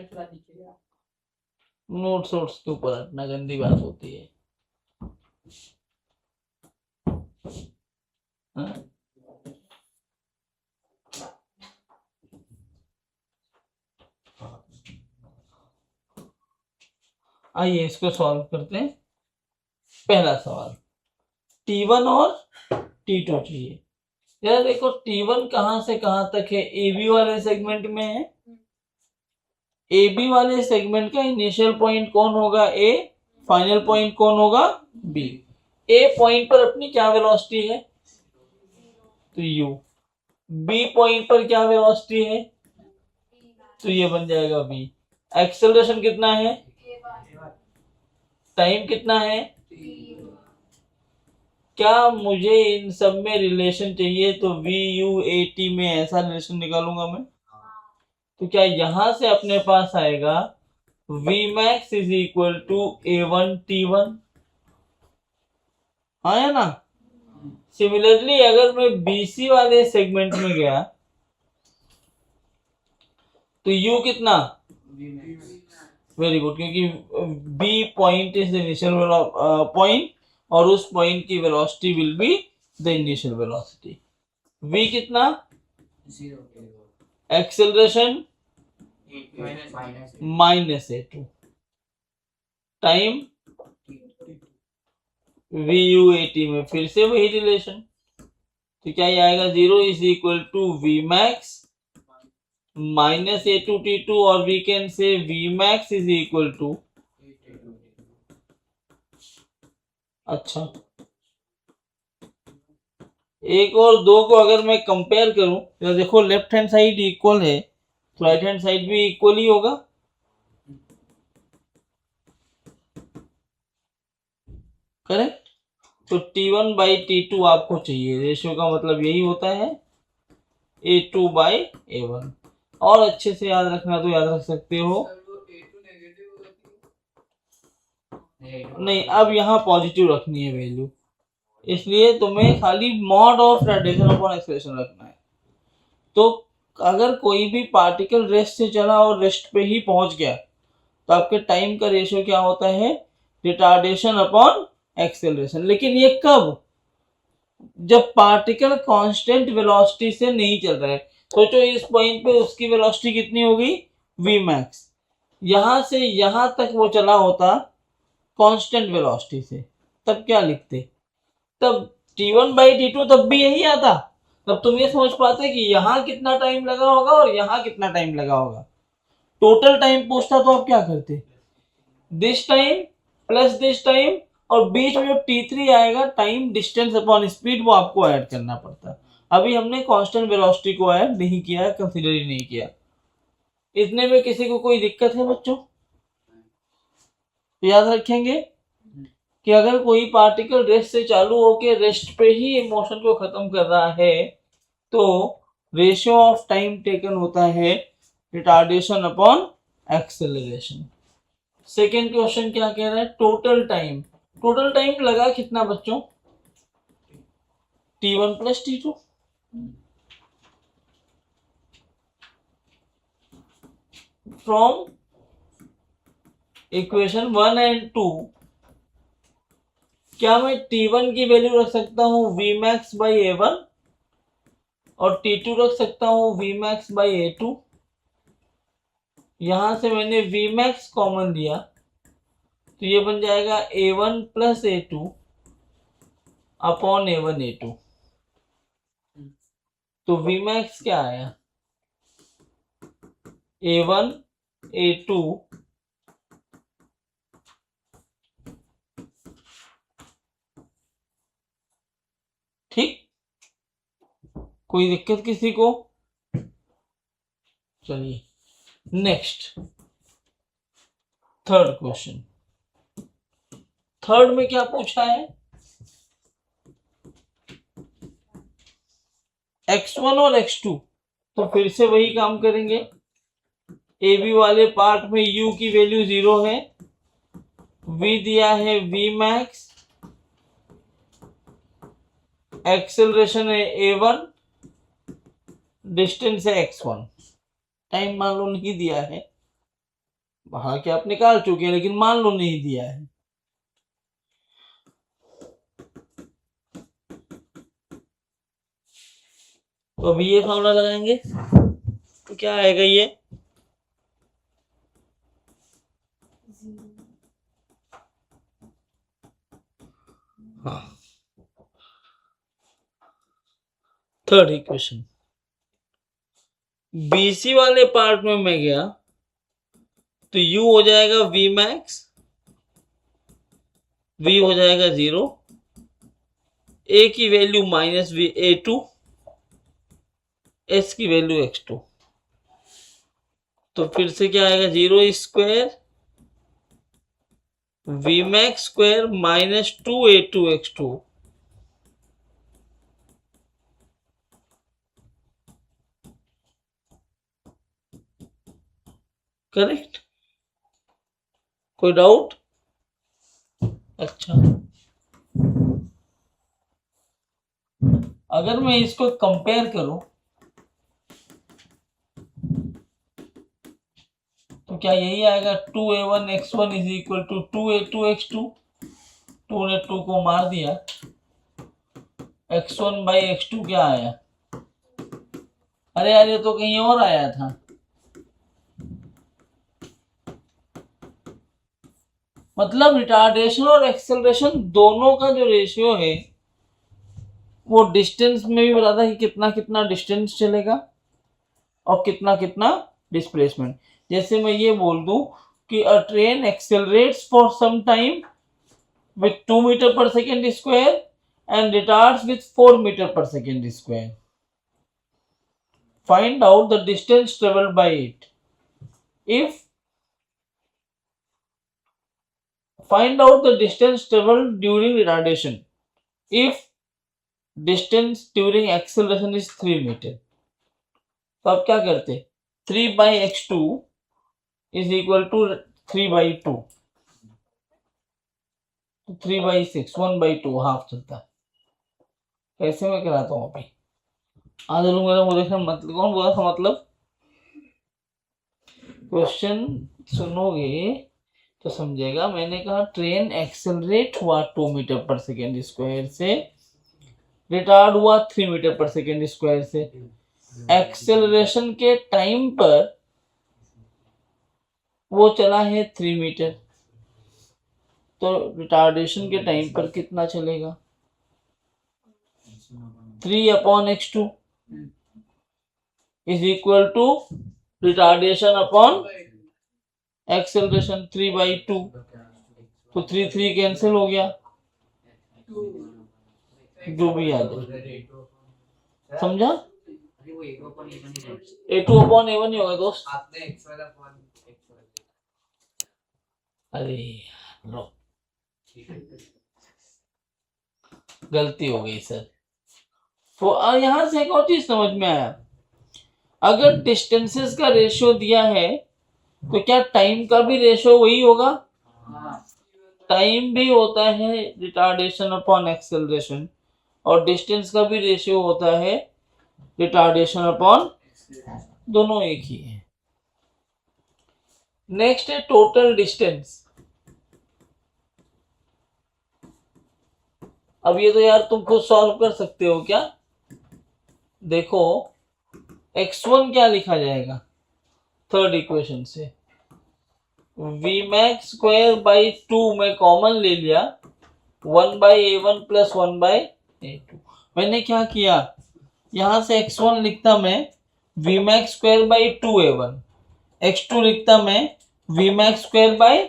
नोट्स वोट्स के ऊपर हटना गंदी बात होती है। हाँ? आइए इसको सॉल्व करते हैं। पहला सवाल, T1 और T2 चाहिए। यार देखो T1 कहां से कहां तक है, AB वाले सेगमेंट में है। AB वाले सेगमेंट का इनिशियल पॉइंट कौन होगा, A, फाइनल पॉइंट कौन होगा, B। A पॉइंट पर अपनी क्या वेलोसिटी है, तो U। B पॉइंट पर क्या वेलोसिटी है, तो ये बन जाएगा V। एक्सेलरेशन कितना है, टाइम कितना है, क्या मुझे इन सब में रिलेशन चाहिए, तो VU/AT में ऐसा रिलेशन निकालूंगा मैं। तो क्या यहां से अपने पास आएगा Vmax = A1T1, आया ना। सिमिलरली अगर मैं BC वाले सेगमेंट में गया तो U कितना, वेरी गुड, क्योंकि B point is the initial point और उस पॉइंट की velocity will be the initial velocity. V कितना, 0, एक्सेलरेशन -A2, टाइम VU/AT में फिर से वही रिलेशन, तो क्या ये आएगा 0 = Vmax माइनस A2T2 और we can say Vmax is equal to, अच्छा एक और दो को अगर मैं कंपेयर करूं तो देखो लेफ्ट हैंड साइड इक्वल है तो राइट हैंड साइड भी इक्वल ही होगा, करेक्ट। तो T1/T2 आपको चाहिए, रेशियो का मतलब यही होता है A2/A1। और अच्छे से याद रखना तो याद रख सकते हो, नहीं अब यहाँ पॉजिटिव रखनी है वैल्यू, इसलिए तुम्हें खाली mod of radiation upon acceleration रखना है। तो अगर कोई भी पार्टिकल रेस्ट से चला और रेस्ट पे ही पहुंच गया तो आपके टाइम का रेशियो क्या होता है, रिटार्डेशन अपॉन एक्सेलरेशन। लेकिन ये कब, जब पार्टिकल कांस्टेंट वेलोसिटी से नहीं चल रहा है। सोचो इस पॉइंट पे उसकी वेलोसिटी कितनी होगी, Vmax, यहां से यहां तक वो चला होता कांस्टेंट वेलोसिटी से, तब क्या लिखते, तब T1/T2 तब भी यही आता। तब तुम ये समझ पाते कि यहाँ कितना टाइम लगा होगा और यहाँ कितना टाइम लगा होगा। टोटल टाइम पूछता तो आप क्या करते, this time plus this time, और बीच में जो T3 आएगा टाइम डिस्टेंस अपॉन स्पीड वो आपको ऐड करना पड़ता। अभी हमने कांस्टेंट वेलोसिटी को ऐड नहीं किया है, कंसीडर ही नहीं किया। इतने में किसी को कोई दिक्कत है बच्चों? तो याद रखेंगे कि अगर कोई पार्टिकल रेस्ट से चालू होके रेस्ट पे ही मोशन को खत्म कर रहा है तो रेशियो ऑफ टाइम टेकन होता है retardation upon acceleration. Second question क्या कह रहा है, टोटल टाइम। टोटल टाइम लगा कितना बच्चों, T1+T2। फ्रॉम इक्वेशन 1 एंड 2 क्या मैं T1 की वैल्यू रख सकता हूं Vmax/A1 और T2 रख सकता हूं Vmax/A2। यहां से मैंने Vmax कॉमन लिया तो ये बन जाएगा A1 + A2 upon A1 A2। तो Vmax क्या आया, A1 A2 ठीक, कोई दिक्कत किसी को? चलिए नेक्स्ट थर्ड क्वेश्चन। थर्ड में क्या पूछा है, x1 और x2। तो फिर से वही काम करेंगे, ए बी वाले पार्ट में u की वैल्यू 0 है, v दिया है Vmax, एक्सेलरेशन है A1, डिस्टेंस है x1, टाइम मान लो नहीं दिया है, वहां के आप निकाल चुके हैं लेकिन मान लो नहीं दिया है। तो अभी ये फॉर्मूला लगाएंगे तो क्या आएगा ये, हाँ थर्ड इक्वेशन। BC वाले पार्ट में मैं गया तो U हो जाएगा Vmax, V हो जाएगा 0, A की वैल्यू -A2, S की वैल्यू x2। तो फिर से क्या आएगा, 0² Vmax² -2A2 x2 करेक्ट। कोई डाउट? अच्छा अगर मैं इसको कंपेयर करूं तो क्या यही आएगा, 2A1 x1 = 2A2 x2। 2 ने 2 को मार दिया, x1/x2 क्या आया, अरे यार ये तो कहीं और आया था, मतलब रिटार्डेशन और एक्सेलरेशन दोनों का जो रेशियो है वो डिस्टेंस में भी बताता है कि कितना कितना डिस्टेंस चलेगा और कितना कितना डिस्प्लेसमेंट। जैसे मैं ये बोल दूं कि a train accelerates for some time with 2 meter per second square and retards with 4 meter per second square. Find out the distance traveled by it. If find out the distance traveled during retardation. If distance during acceleration is 3 meter. तो आप क्या करते? 3 by x2 is equal to 3 by 2. 3 by 6, 1 by 2 half चलता है। कैसे मैं कराता हूँ अभी? आधे लोग मेरा मुझे मतलब कौन बोला था मतलब क्वेश्चन सुनोगे तो समझेगा। मैंने कहा ट्रेन एक्सेलरेट हुआ 2 मीटर पर सेकेंड स्क्वायर से, रिटार्ड हुआ 3 मीटर पर सेकेंड स्क्वायर से। एक्सेलरेशन के टाइम पर वो चला है 3 मीटर, तो रिटार्डेशन के टाइम पर कितना चलेगा? 3/x2 is equal to retardation upon acceleration 3/2। तो 3 कैंसिल हो गया, जो भी आ जाए। समझा? अरे वो A2 upon A1 ही रहता है। A2/A1 ही होगा दोस्त। आपने x1 upon x1 अरे लो, गलती हो गई सर। तो यहां से एक और चीज समझ में आया, अगर डिस्टेंसेस का रेशियो दिया है तो क्या टाइम का भी रेशियो वही होगा? टाइम भी होता है रिटार्डेशन अपॉन एक्सेलरेशन, और डिस्टेंस का भी रेशियो होता है रिटार्डेशन अपॉन, दोनों एक ही है। नेक्स्ट है टोटल डिस्टेंस। अब ये तो यार तुम खुद सॉल्व कर सकते हो क्या? देखो x1 क्या लिखा जाएगा थर्ड इक्वेशन से? Vmax स्क्वायर बाई 2 में कॉमन ले लिया, 1/A1 प्लस 1/A2। मैंने क्या किया, यहां से x1 लिखता मैं Vmax square by 2A1, x2 लिखता मैं Vmax square by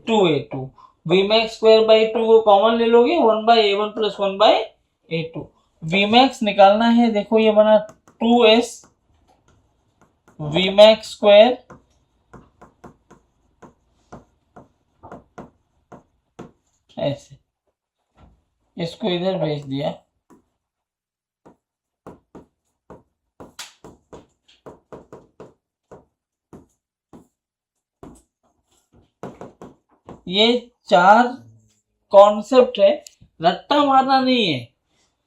2A2। Vmax square by 2 को कॉमन ले लोगे, 1/A1 प्लस 1/A2। Vmax निकालना है, देखो ये बना 2s Vmax स्क्वायर ऐसे, इसको इधर भेज दिया, ये 4 कॉन्सेप्ट है, रट्टा मारना नहीं है।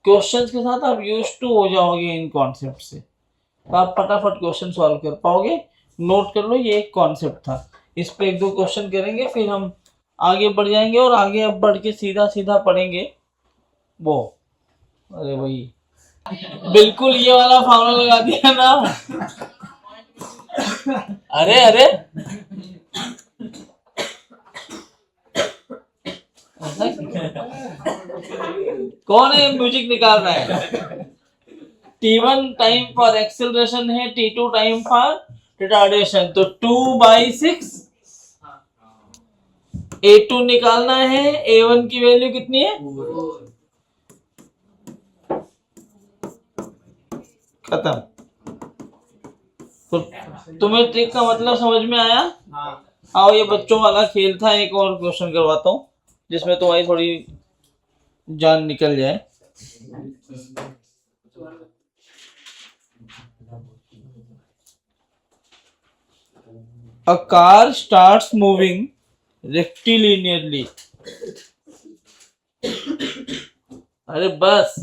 क्वेश्चंस के साथ आप यूज्ड टू हो जाओगे इन कॉन्सेप्ट से, तो आप फटाफट क्वेश्चन सॉल्व कर पाओगे। नोट कर लो, ये एक कॉन्सेप्ट था, इस पे 1-2 क्वेश्चन करेंगे, फिर हम आगे बढ़ जाएंगे और आगे अब बढ़ के सीधा सीधा पढ़ेंगे वो। अरे भाई बिल्कुल ये वाला फॉर्मूला लगा दिया ना। अरे अरे कौन है म्यूजिक निकाल रहा है? T1 टाइम फॉर एक्सेलरेशन है, T2 टाइम फॉर रिटार्डेशन, तो 2/6 A2 निकालना है, A1 की वैल्यू कितनी है? खत्म। तो तुम्हें ट्रिक का मतलब समझ में आया? आओ ये बच्चों वाला खेल था, एक और क्वेश्चन करवाता हूँ जिसमें तुम्हारी थोड़ी जान निकल जाए। A car starts moving rectilinearly. अरे बस,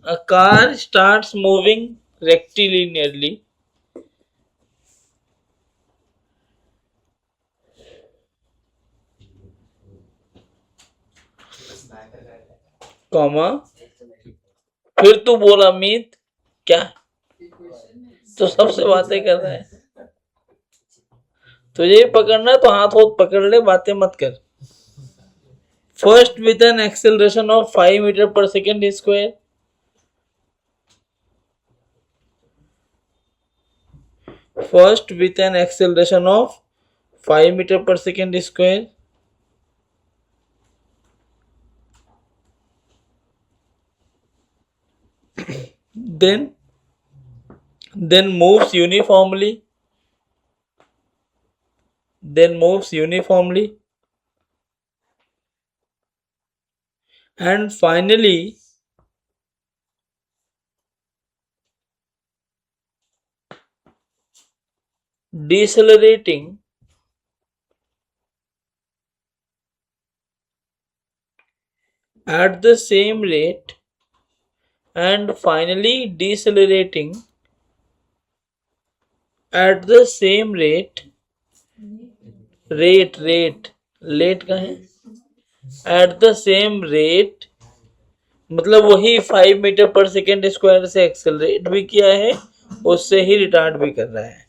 a car starts moving rectilinearly, comma, फिर तू बोला अमित क्या, तो सबसे बातें कर रहा है, तुझे पकड़ना तो हाथ होत पकड़ ले, बातें मत कर। First with an acceleration of 5 metre per second square, First with an acceleration of 5 meter per second square. Then moves uniformly. And finally decelerating at the same rate, and finally decelerating at the same rate का है at the same rate, मतलब वही 5 मीटर पर सेकेंड स्क्वायर से एक्सेलरेट भी किया है, उससे ही रिटार्ड भी कर रहा है.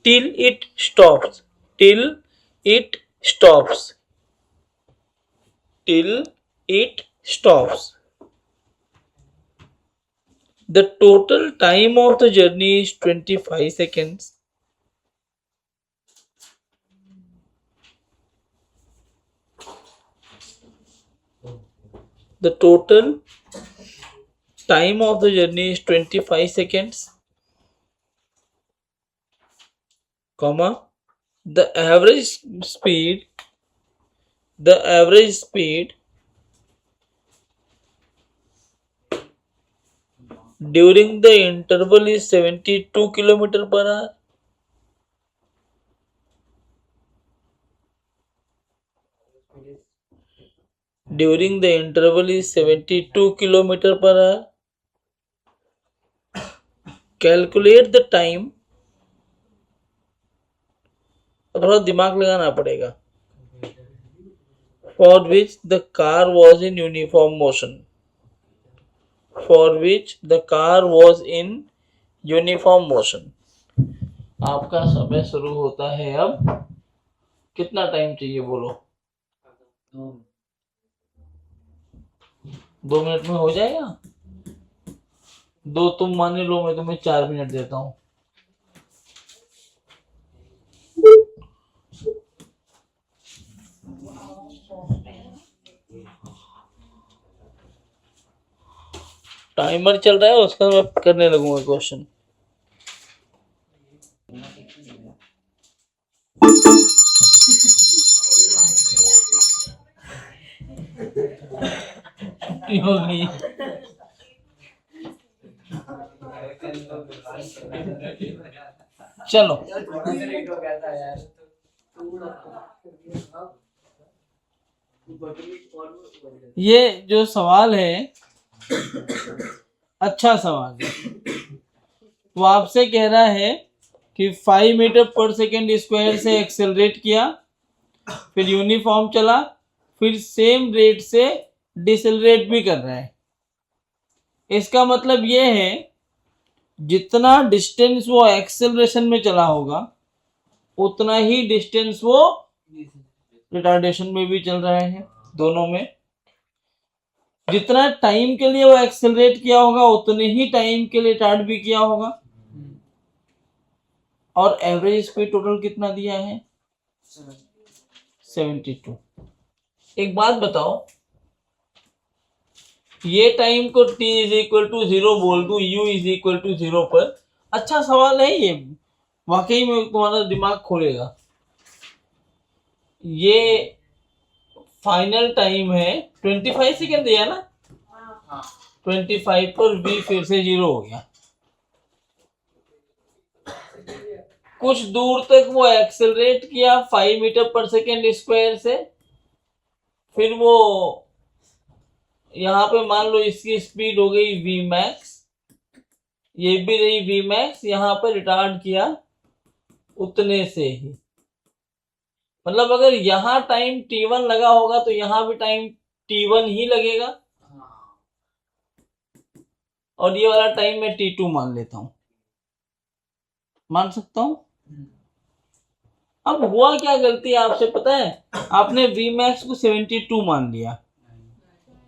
till it stops The total time of the journey is 25 seconds. The total time of the journey is 25 seconds, comma, the average speed during the interval is 72 km per hour. During the interval is 72 km per hour. Calculate the time. थोड़ा दिमाग लगाना पड़ेगा. For which the car was in uniform motion. आपका समय शुरू होता है अब. कितना टाइम चाहिए बोलो? 2 मिनट में हो जाएगा? 2 तुम मान लो, मैं तुम्हें 4 मिनट देता हूं. टाइमर चल रहा है, उसका मैं करने लगूंगा क्वेश्चन. होगी. चलो, ये जो सवाल है अच्छा सवाल है. वो आपसे कह रहा है कि 5 मीटर पर सेकेंड स्क्वायर से एक्सेलरेट किया, फिर यूनिफॉर्म चला, फिर सेम रेट से डिसेलरेट भी कर रहा है. इसका मतलब ये है जितना डिस्टेंस वो एक्सेलरेशन में चला होगा उतना ही डिस्टेंस वो रिटार्डेशन में भी चल रहा है. दोनों में जितना टाइम के लिए वो एक्सेलरेट किया होगा उतने ही टाइम के लिए रिटार्ड भी किया होगा. और एवरेज स्पीड टोटल कितना दिया है? 72. एक बात बताओ, ये टाइम को t इज इक्वल टू 0 बोल दूं, u इज इक्वल टू 0 पर. अच्छा सवाल है ये, वाकई में तुम्हारा दिमाग खोलेगा. ये फाइनल टाइम है 25 सेकेंड दिया ना. 25 पर v फिर से 0 हो गया. कुछ दूर तक वो एक्सेलरेट किया 5 मीटर पर सेकेंड स्क्वायर से, फिर वो यहाँ पे मान लो इसकी स्पीड हो गई v मैक्स, ये भी रही v मैक्स, यहाँ पर रिटार्ड किया उतने से ही. मतलब अगर यहाँ टाइम t1 लगा होगा तो यहाँ भी टाइम t1 ही लगेगा, और ये वाला टाइम मैं t2 मान लेता हूं. मान सकता हूं. अब हुआ क्या गलती आपसे पता है? आपने v मैक्स को 72 मान लिया.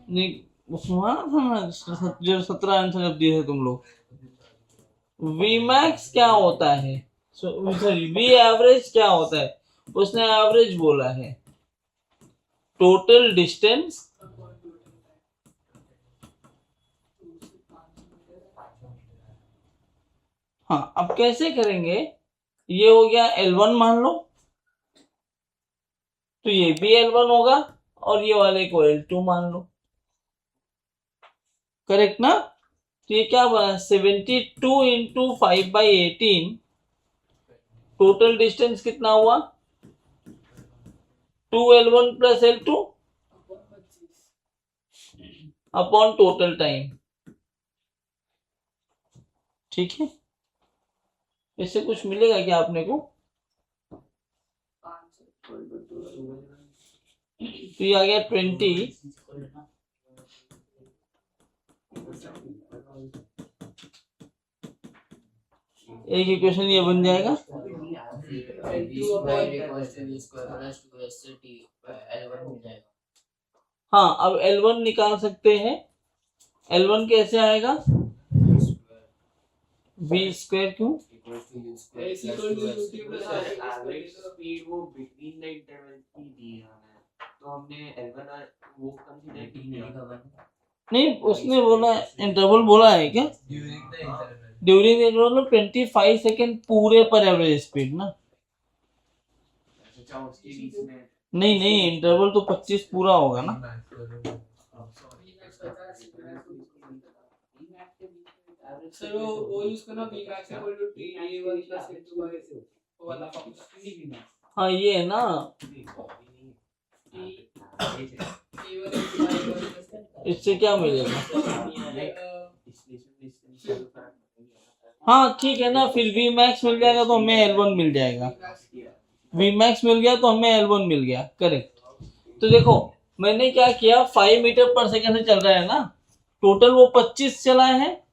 नहीं, सुना था ना जब 17 आंसर जब दिए थे तुम लोग. v मैक्स क्या होता है? सॉरी वी एवरेज क्या होता है, उसने एवरेज बोला है, टोटल डिस्टेंस हाँ अब कैसे करेंगे, ये हो गया L1 मान लो, तो ये भी L1 होगा और ये वाले को L2 मान लो, करेक्ट ना। तो ये क्या बना 72 इंटू 5/18, टोटल डिस्टेंस कितना हुआ 2L1 plus L2 upon total time, ठीक है। इससे कुछ मिलेगा क्या आपने को, तो ये आ गया 20 एक इक्वेशन ये बन जाएगा। हाँ अब L1 निकाल सकते हैं, L1 कैसे आएगा, v स्क्वायर क्यों, स्पीड वो बिटवीन द इंटरवल की दी है, तो हमने L1 वो कंसीडर किया नहीं उसने बोला इंटरवल बोला है क्या, during the interval, during the interval 25 second पूरे पर एवरेज स्पीड ना, अच्छा उसके बीच में नहीं नहीं इंटरवल तो 25 पूरा होगा ना, सर वो यूज करना Vmax equal to A1 plus A2 by वो वाला फॉर्मूला, हाँ ये है ना, इससे क्या मिलेगा, हाँ ठीक है ना, फिर V max मिल जाएगा तो हमें L1 मिल जाएगा, V max मिल गया तो हमें L1 मिल गया, करेक्ट। तो देखो मैंने क्या किया 5 मीटर पर सेकंड से चल रहा है ना, टोटल वो 25 चला है,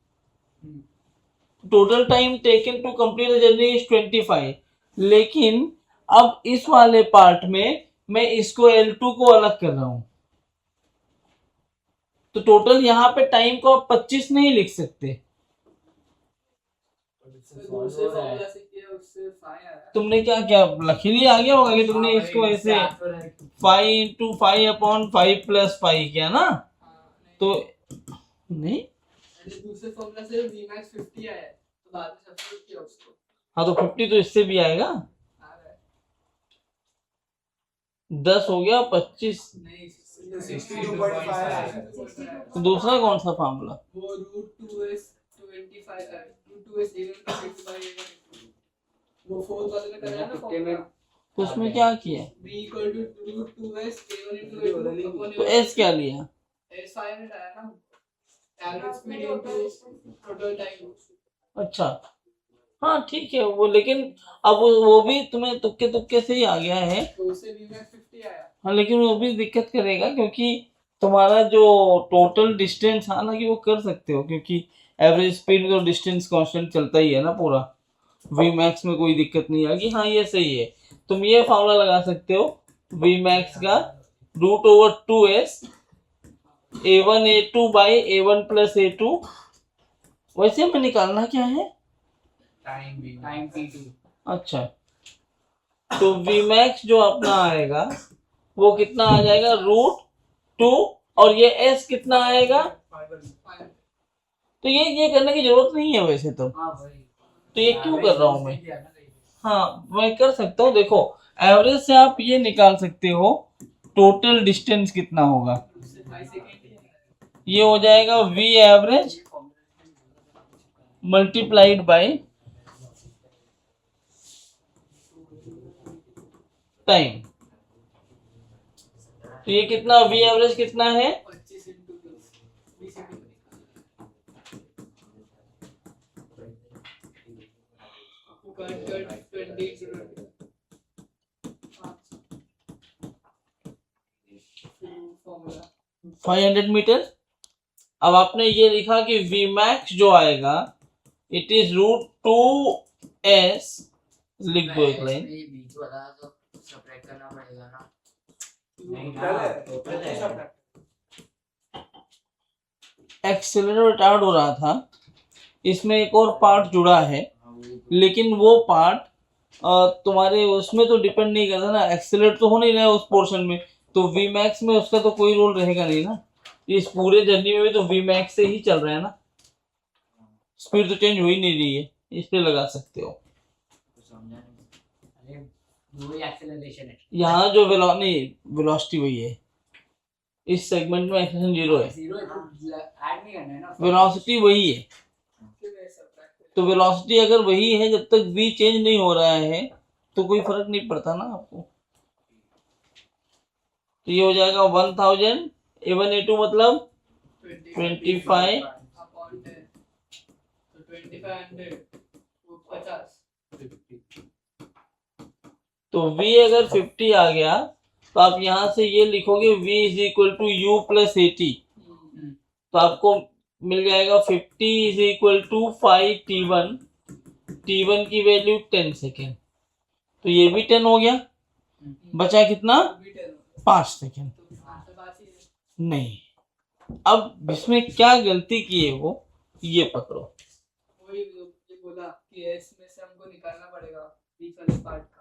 total time taken to complete the journey is 25, लेकिन अब इस वाले पार्ट में मैं इसको L2 को अलग कर रहा हूं, तो टोटल यहाँ पे टाइम को आप 25 नहीं लिख सकते, दूसरे फॉर्मूला से किया उससे 5 आया, तुमने क्या क्या लकीली आ गया होगा कि तुमने इसको ऐसे 5 इंटू 5 अपॉन 5 प्लस 5 किया ना, तो नहीं दूसरे फॉर्मूला से Vmax 50 आया तो बाद में सब्स्टिट्यूट किया उसको, हाँ तो 50 तो इससे भी आएगा, आ रहा है 10 हो गया 25, नहीं 62.5 तो दूसरा कौन सा फॉर्मूला, वो √2s 25 है, √2s A1 plus A2 bye A1, वो फोर्थ वाले में कराया ना फॉर्मूला, तो उसमें क्या किया, V equal to √2s A1 into A2 upon तो S क्या लिया, S 500 आया ना, average speed into total time, अच्छा हाँ ठीक है वो, लेकिन अब वो भी तुम्हें तुक्के तुक्के से ही आ गया है, तो उससे Vmax 50 आया, हाँ लेकिन वो भी दिक्कत करेगा क्योंकि तुम्हारा जो टोटल डिस्टेंस, हालांकि वो कर सकते हो क्योंकि एवरेज स्पीड तो डिस्टेंस कांस्टेंट चलता ही है ना पूरा, वी मैक्स में कोई दिक्कत नहीं आएगी, हाँ ये सही है, तुम ये फॉर्मूला लगा सकते हो वी मैक्स का √2s A1 A2 by A1 plus A2, वैसे हमें निकालना क्या है, टाइम T2, अच्छा तो Vmax जो अपना आएगा वो कितना आ जाएगा √2, और ये S कितना आएगा, तो ये करने की जरूरत नहीं है वैसे तो ये क्यों कर रहा हूं मैं, हाँ मैं कर सकता हूँ, देखो एवरेज से आप ये निकाल सकते हो टोटल डिस्टेंस कितना होगा, उससे 5 सेकंड ये हो जाएगा V average multiplied by time, तो ये कितना V एवरेज कितना है 25 into 20 second, cut 20 formula 500 metre. अब आपने ये लिखा कि Vmax जो आएगा इट इज √2s, लिख दो एक लाइन, बीच वाला तो सेपरेट करना पड़ेगा ना, एक्सेलरेटर रिटार्ड हो रहा था, इसमें एक और पार्ट जुड़ा है, लेकिन वो पार्ट तुम्हारे उसमें तो डिपेंड नहीं करता ना, एक्सेलरेट तो हो नहीं रहा है उस पोर्शन में, तो वी मैक्स में उसका तो कोई रोल रहेगा नहीं ना। इस पूरे जर्नी में भी तो वी मैक्स से ही चल रहा है ना, स्पीड तो चेंज हो ही नहीं रही है, इस पे लगा सकते हो। कुछ समझा नहीं। अरे वो ही एक्सेलरेशन है। यहाँ जो वेलोसिटी वही है, इस सेगमेंट में एक्सेलरेशन 0 है, जीरो ऐड नहीं करना है ना। वेलोसिटी वही है। फिर मैं subtract तो वेलोसिटी अगर वही है, जब तक v चेंज नहीं हो रहा है तो कोई फर्क नहीं पड़ता ना आपको। तो ये हो जाएगा 1000 A1 A2 मतलब 25 upon 10. तो 2500 वो 50. तो v अगर 50 आ गया तो आप यहां से ये लिखोगे v is equal to you plus 80, तो आपको मिल जाएगा 50 is equal to 5 t1, t1 की वैल्यू 10 सेकेंड, तो ये भी 10 हो गया, बचा कितना, 5 सेकेंड। नहीं, अब इसमें क्या गलती की है वो ये पकड़ो, वही ये बोला कि एस में से हमको निकालना पड़ेगा बीच वाले पार्ट का।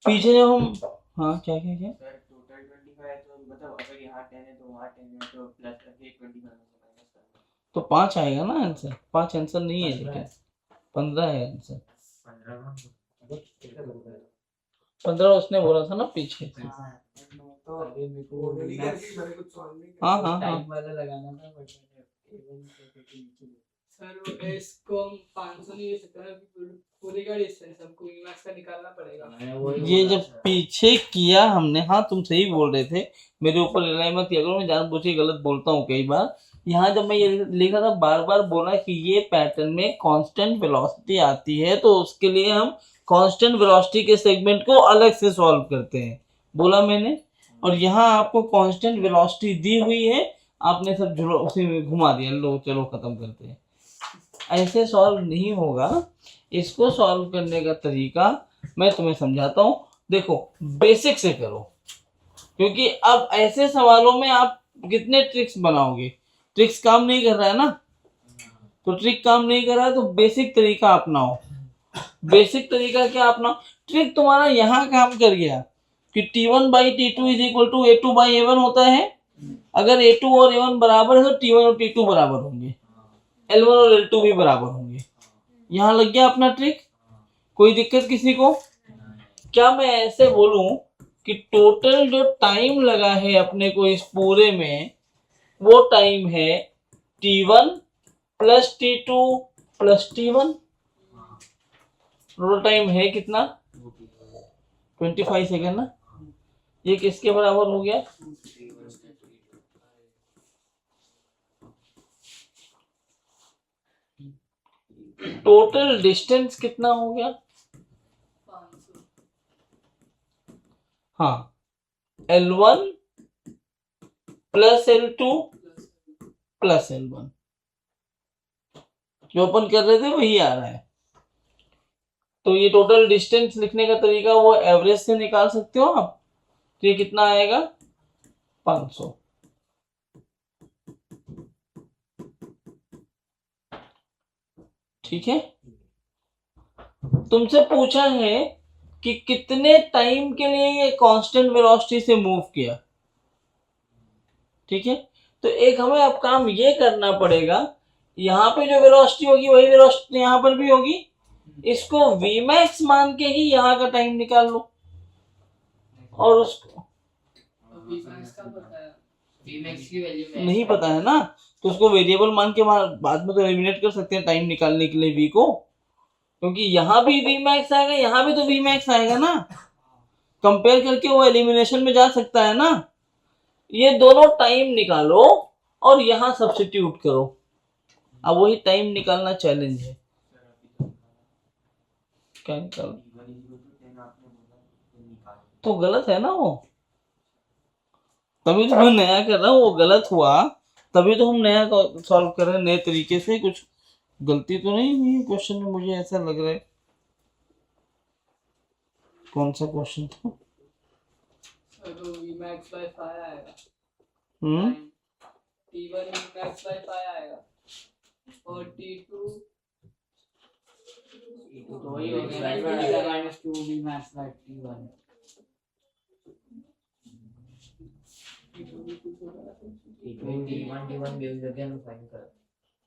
पीछे जब हम, हाँ क्या क्या क्या, सर टोटल 25 है तो मतलब अगर यहाँ 10 है तो वहाँ 10 है तो प्लस करके 25 में माइनस करना। तो 5 आएगा ना आंसर, 5 आंसर नहीं है लेकिन 15 है आंसर। 15 उसने बोला था ना पीछे। हाँ हाँ हाँ, टाइम वाला लगाना था बट सर वो एस को हम 500 नहीं ले सकते ना, पूरे का डिस्टेंस हमको मैक्स का निकालना पड़ेगा। ये जब पीछे किया हमने, हाँ तुम सही बोल रहे थे, मेरे ऊपर रिलाई मत किया करो, मैं जानबूझ के गलत बोलता हूँ कई बार। यहाँ जब मैं ये लिखा था, बार बार बोला कि ये पैटर्न में कांस्टेंट वेलोसिटी आती है तो उसके लिए हम कांस्टेंट वेलोसिटी के सेगमेंट को अलग से सॉल्व करते हैं, बोला मैंने। और यहाँ आपको कांस्टेंट वेलोसिटी दी हुई है, आपने सब उसी में घुमा दिया, लो चलो खत्म करते हैं। ऐसे सॉल्व नहीं होगा, इसको सॉल्व करने का तरीका मैं तुम्हें समझाता हूँ। देखो बेसिक से करो, क्योंकि अब ऐसे सवालों में आप कितने ट्रिक्स बनाओगे, ट्रिक्स काम नहीं कर रहा है ना, तो ट्रिक काम नहीं कर रहा है तो बेसिक तरीका अपनाओ। बेसिक तरीका क्या अपनाओ, ट्रिक तुम्हारा यहाँ काम कर गया कि T1 by T2 is equal to A2 by A1 होता है। अगर A2 और A1 बराबर है तो T1 और T2 बराबर होंगे, L1 और L2 भी बराबर होंगे। यहाँ लग गया अपना ट्रिक, कोई दिक्कत किसी को? क्या मैं ऐसे बोलूं कि टोटल जो टाइम लगा है अपने को इस पूरे में, वो टाइम है T1 plus T2 plus T1, total time है कितना, 25 सेकेंड ना। ये किसके बराबर हो गया, टोटल डिस्टेंस कितना हो गया, 500 हाँ L1 plus L2 plus L1, जो अपन कर रहे थे वही आ रहा है। तो ये टोटल डिस्टेंस लिखने का तरीका वो एवरेज से निकाल सकते हो आप, तो ये कितना आएगा 500। ठीक है, तुमसे पूछा है कि कितने टाइम के लिए ये कांस्टेंट वेलोसिटी से मूव किया। ठीक है, तो एक हमें अब काम ये करना पड़ेगा, यहाँ पे जो वेलोसिटी होगी वही वेलोसिटी यहाँ पर भी होगी, इसको Vmax मान के ही यहाँ का टाइम निकाल लो, और उसको Vmax का बताया, Vmax की वैल्यू नहीं पता है ना, तो उसको वेरिएबल मान के बाद में तो एलिमिनेट कर सकते हैं टाइम निकालने के लिए v को, क्योंकि यहाँ भी Vmax आएगा, यहाँ भी तो Vmax आएगा ना, कंपेयर करके वो एलिमिनेशन में जा सकता है ना। ये दोनों टाइम निकालो और यहाँ सब्स्टिट्यूट करो, अब वही टाइम निकालना चैलेंज है। क्या निकालो, तो गलत है ना वो, तभी तो मैं नया कर रहा हूँ, वो गलत हुआ तभी तो हम नया सॉल्व कर रहे हैं नए तरीके से। कुछ गलती तो नहीं हुई है क्वेश्चन में, मुझे ऐसा लग रहा है। कौन सा क्वेश्चन था, तो Vmax by 5 आएगा, T1 Vmax by 5 आएगा और T2 तो वही हो गया minus 2 v max by t1 t1 भी again फाइन कर।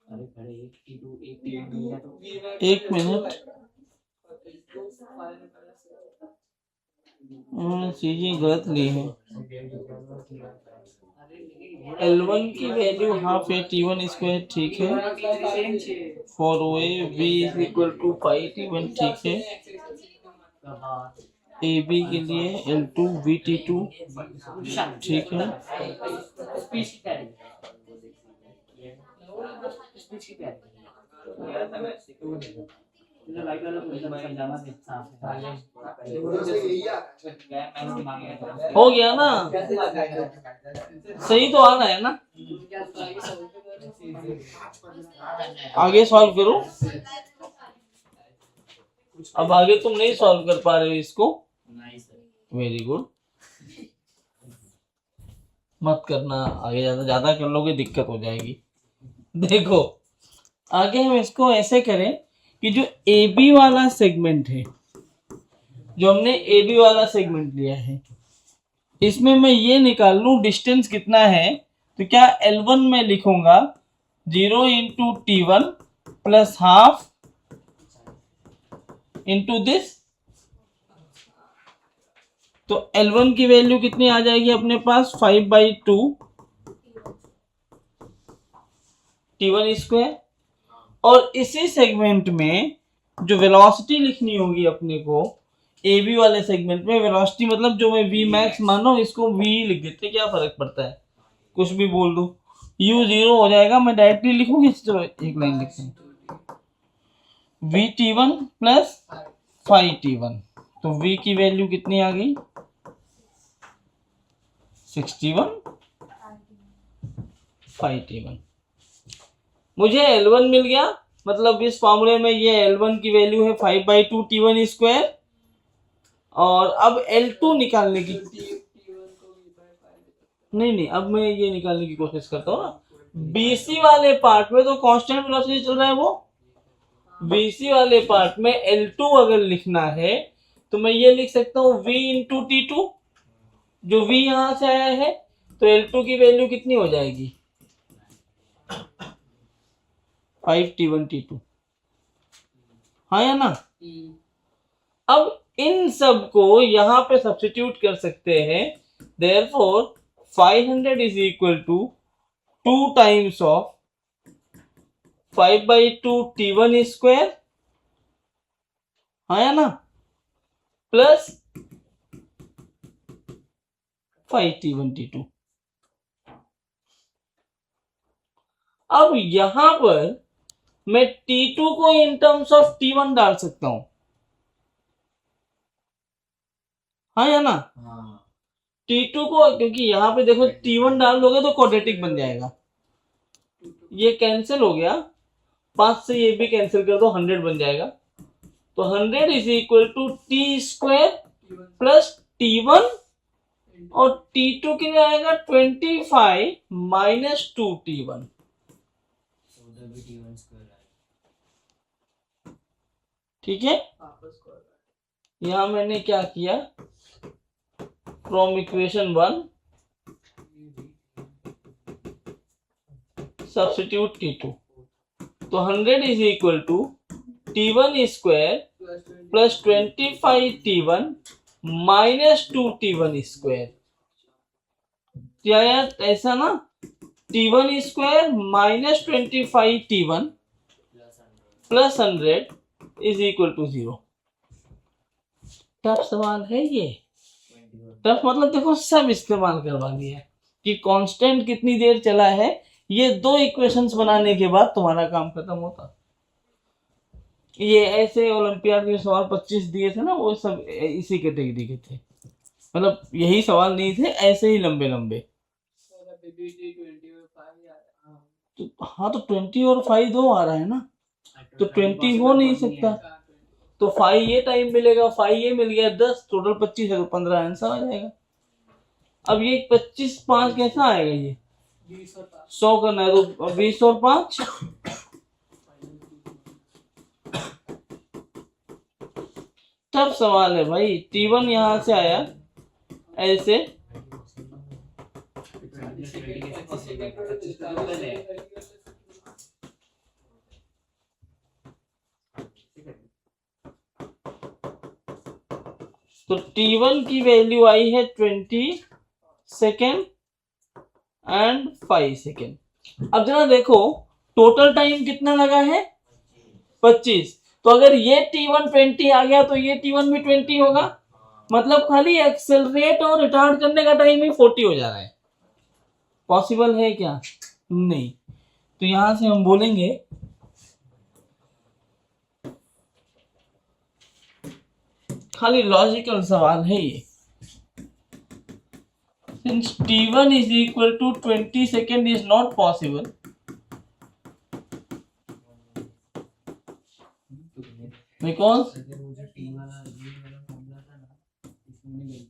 अरे खड़े एक t2 एक t1 मिल गया तो एक मिनट, चीजें गलत ली है। L1 की वैल्यू हाफ है, T1 स्क्वायर ठीक है, for way V is equal to pi T1 ठीक है, AB के लिए L2 VT2 ठीक है, स्पीच की तैयारी स्पीच की तैयारी लाइक वाला तो समझाना हो गया ना, सही तो आ रहा है ना, आगे सॉल्व करो। अब आगे तुम नहीं सॉल्व कर पा रहे हो इसको, वेरी गुड, मत करना, आगे ज्यादा कर लोगे दिक्कत हो जाएगी। देखो आगे हम इसको ऐसे करें कि जो AB वाला सेगमेंट है, जो हमने AB वाला सेगमेंट लिया है, इसमें मैं ये निकाल लूं डिस्टेंस कितना है, तो क्या L1 में लिखूंगा 0 into T1 plus half into this, तो L1 की वैल्यू कितनी आ जाएगी अपने पास 5/2 T1 स्क्वायर, और इसी सेगमेंट में जो वेलोसिटी लिखनी होगी अपने को AB वाले सेगमेंट में, वेलोसिटी मतलब जो मैं V मैक्स मानो इसको V लिख देते, क्या फर्क पड़ता है, कुछ भी बोल दो, U 0 हो जाएगा, मैं डायरेक्टली लिखूंगी, एक लाइन लिखते हैं VT1 प्लस 5T1, तो V की वैल्यू कितनी आ गई 61, 5T1, मुझे L1 मिल गया, मतलब इस फॉर्मूले में ये L1 की वैल्यू है 5/2 T1 स्क्वायर, और अब L2 निकालने की, नहीं अब मैं ये निकालने की कोशिश करता हूँ ना, BC वाले पार्ट में तो कांस्टेंट वेलोसिटी चल रहा है, वो BC वाले पार्ट में L2 अगर लिखना है तो मैं ये लिख सकता हूँ V इंटू T2, जो V यहां से आया है, तो L2 की वैल्यू कितनी हो जाएगी 5T1 T2, हाँ या ना। अब इन सब को यहाँ पे सब्स्टिट्यूट कर सकते हैं, therefore 500 is equal to 2 times of 5/2 T1 square, हाँ या ना, प्लस 5T1 T2। अब यहां पर मैं T2 को इन टर्म्स ऑफ T1 डाल सकता हूं, हाँ या ना, T2 को, क्योंकि यहाँ पे देखो T1 डाल दोगे तो क्वाड्रेटिक बन जाएगा, ये कैंसिल हो गया, 5 से ये भी कैंसिल कर दो, 100 बन जाएगा, तो 100 is equal to T square plus T1, और T2 के लिए आएगा 25 माइनस 2T1, ठीक है। यहां मैंने क्या किया, फ्रॉम इक्वेशन 1 सब्स्टिट्यूट T2, तो 100 is equal to T1 square plus 25T1 minus 2T1 square, क्या यार ऐसा ना, T1 square minus 25T1 plus 100 is equal to 0। Tough सवाल है ये, टफ मतलब देखो सब इस्तेमाल करवा दिया कि कांस्टेंट कितनी देर चला है, ये 2 इक्वेशंस बनाने के बाद तुम्हारा काम खत्म होता। ये ऐसे ओलंपियाड के सवाल 25 दिए थे ना, वो सब इसी कैटेगरी के थे, मतलब यही सवाल नहीं थे, ऐसे ही लंबे लंबे, तो हाँ तो 20 और 5 2 आ रहा है ना, तो 20 हो नहीं सकता, तो 5 ये टाइम मिलेगा, 5 ये मिल गया, 10 टोटल 25 है, तो 15 आंसर आ जाएगा। अब ये 25 5 कैसा आएगा, ये 100 करना है तो 20 और 5 टफ सवाल है भाई। T1 यहाँ से आया ऐसे, तो T1 की वैल्यू आई है 20 सेकेंड एंड 5 सेकेंड। अब जरा देखो टोटल टाइम कितना लगा है 25। तो अगर ये T1 20 आ गया तो ये T1 भी 20 होगा, मतलब खाली एक्सेलरेट और रिटार्ड करने का टाइम ही 40 हो जा रहा है। पॉसिबल है क्या? नहीं। तो यहां से हम बोलेंगे खाली लॉजिकल सवाल है ये। Since T1 is equal to 20 second is not possible, because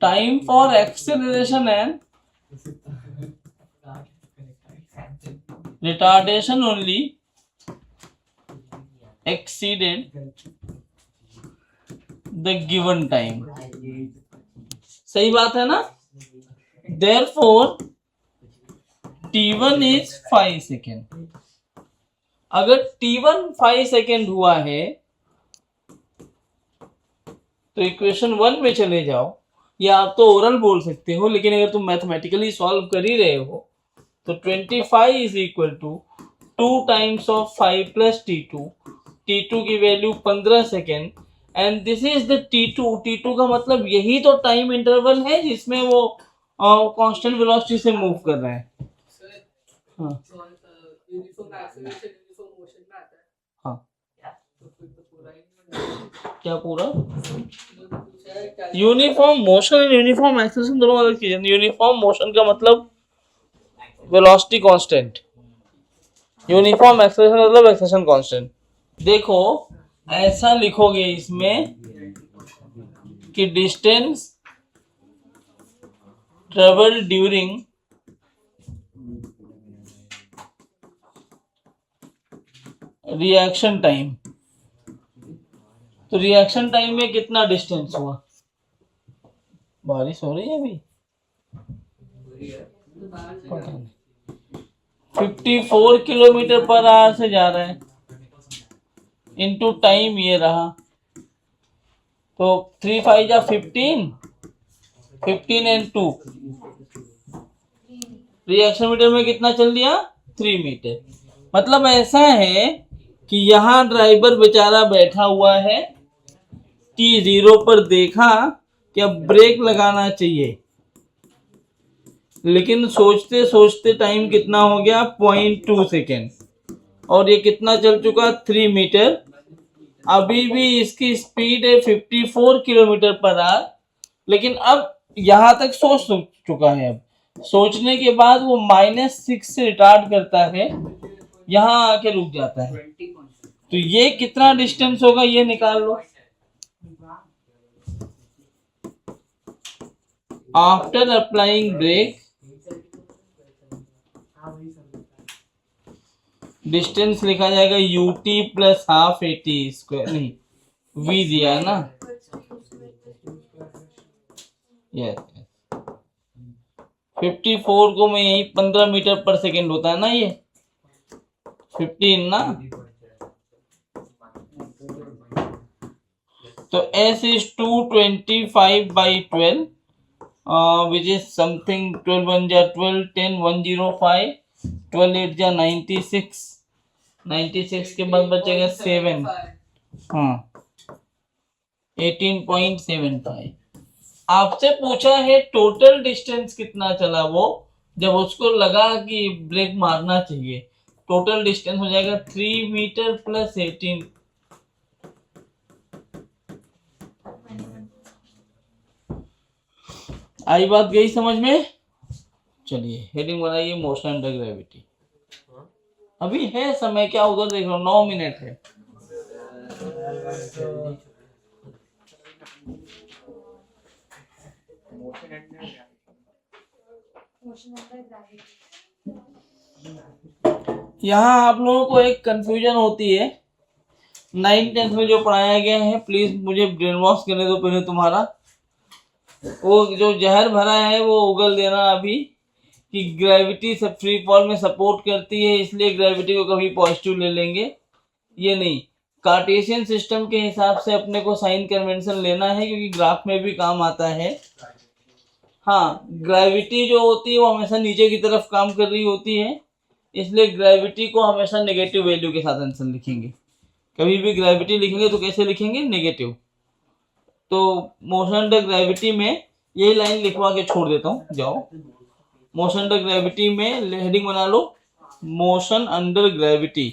time for acceleration and retardation only exceeded the given time. सही बात है ना? Therefore T1 is 5 second. अगर T1 5 सेकेंड हुआ है तो इक्वेशन 1 में चले जाओ, या आप तो ओरल बोल सकते हो, लेकिन अगर तुम मैथमेटिकली सॉल्व कर ही रहे हो तो 25 is equal to 2 times of 5 plus T2। T2 की value 15 second and this is the T2। T2 का मतलब यही तो टाइम इंटरवल है जिसमें वो कांस्टेंट वेलोसिटी से मूव कर रहा है। हाँ यूनिफॉर्म एक्सेलरेशन यूनिफॉर्म मोशन में आता है। हाँ, तो फिर तो पूरा ही नहीं क्या पूरा? पूछा है क्या? Uniform motion and uniform acceleration दोनों अलग चीजें। यूनिफॉर्म मोशन का मतलब वेलोसिटी कांस्टेंट, यूनिफॉर्म एक्सेलरेशन मतलब एक्सेलरेशन कांस्टेंट। देखो ऐसा लिखोगे इसमें कि distance travel during reaction time. तो रिएक्शन टाइम में कितना डिस्टेंस हुआ? बारिश हो रही है अभी? पता नहीं। 54 किलोमीटर पर आवर से जा रहा है, इनटू टाइम ये रहा, तो 3 5 जा 15, 15 एंड 2 रिएक्शन मीटर में कितना चल दिया? 3 मीटर। मतलब ऐसा है कि यहाँ ड्राइवर बेचारा बैठा हुआ है, T0 पर देखा कि अब ब्रेक लगाना चाहिए, लेकिन सोचते सोचते टाइम कितना हो गया? 0.2 सेकेंड, और ये कितना चल चुका? 3 मीटर। अभी भी इसकी स्पीड है 54 किलोमीटर पर आवर, लेकिन अब यहाँ तक सोच चुका है। अब सोचने के बाद वो -6 से रिटार्ड करता है, यहाँ आके रुक जाता है। तो ये कितना डिस्टेंस होगा ये निकाल लो। आफ्टर अप्लाइंग ब्रेक डिस्टेंस लिखा जाएगा UT plus half AT square, नहीं V दिया है ना? यस 54 को मैं यही 15 मीटर पर सेकेंड होता है ना, ये 15 ना। तो S is 225/12 which is something 12 1 जा 12, 10 105, 12 8 जा 96, 96 के बाद बचेगा 7, हाँ 18.75। आपसे पूछा है टोटल डिस्टेंस कितना चला वो, जब उसको लगा कि ब्रेक मारना चाहिए, टोटल डिस्टेंस हो जाएगा 3 मीटर प्लस 18। आई बात गई समझ में? चलिए हेडिंग बनाइए, मोशन अंडर ग्रेविटी। अभी है समय, क्या उधर देख रहा हूँ, 9 मिनट है। यहाँ आप लोगों को एक कंफ्यूजन होती है 9th 10th में जो पढ़ाया गया है प्लीज मुझे ब्रेन वॉश करने दो पहले तुम्हारा। वो जो जहर भरा है वो उगल देना अभी कि ग्रेविटी सब फ्री फॉल में सपोर्ट करती है इसलिए ग्रेविटी को कभी पॉजिटिव ले लेंगे, ये नहीं। कार्टेशियन सिस्टम के हिसाब से अपने को साइन कन्वेंशन लेना है क्योंकि ग्राफ में भी काम आता है। हाँ, ग्रेविटी जो होती है वो हमेशा नीचे की तरफ काम कर रही होती है, इसलिए ग्रेविटी को हमेशा नेगेटिव वैल्यू के साथ आंसर लिखेंगे। कभी भी ग्रेविटी लिखेंगे तो कैसे लिखेंगे? नेगेटिव। तो मोशन अंडर ग्रेविटी में यही लाइन लिखवा के छोड़ देता हूँ, जाओ। मोशन अंडर ग्रेविटी में हेडिंग बना लो, मोशन अंडर ग्रेविटी।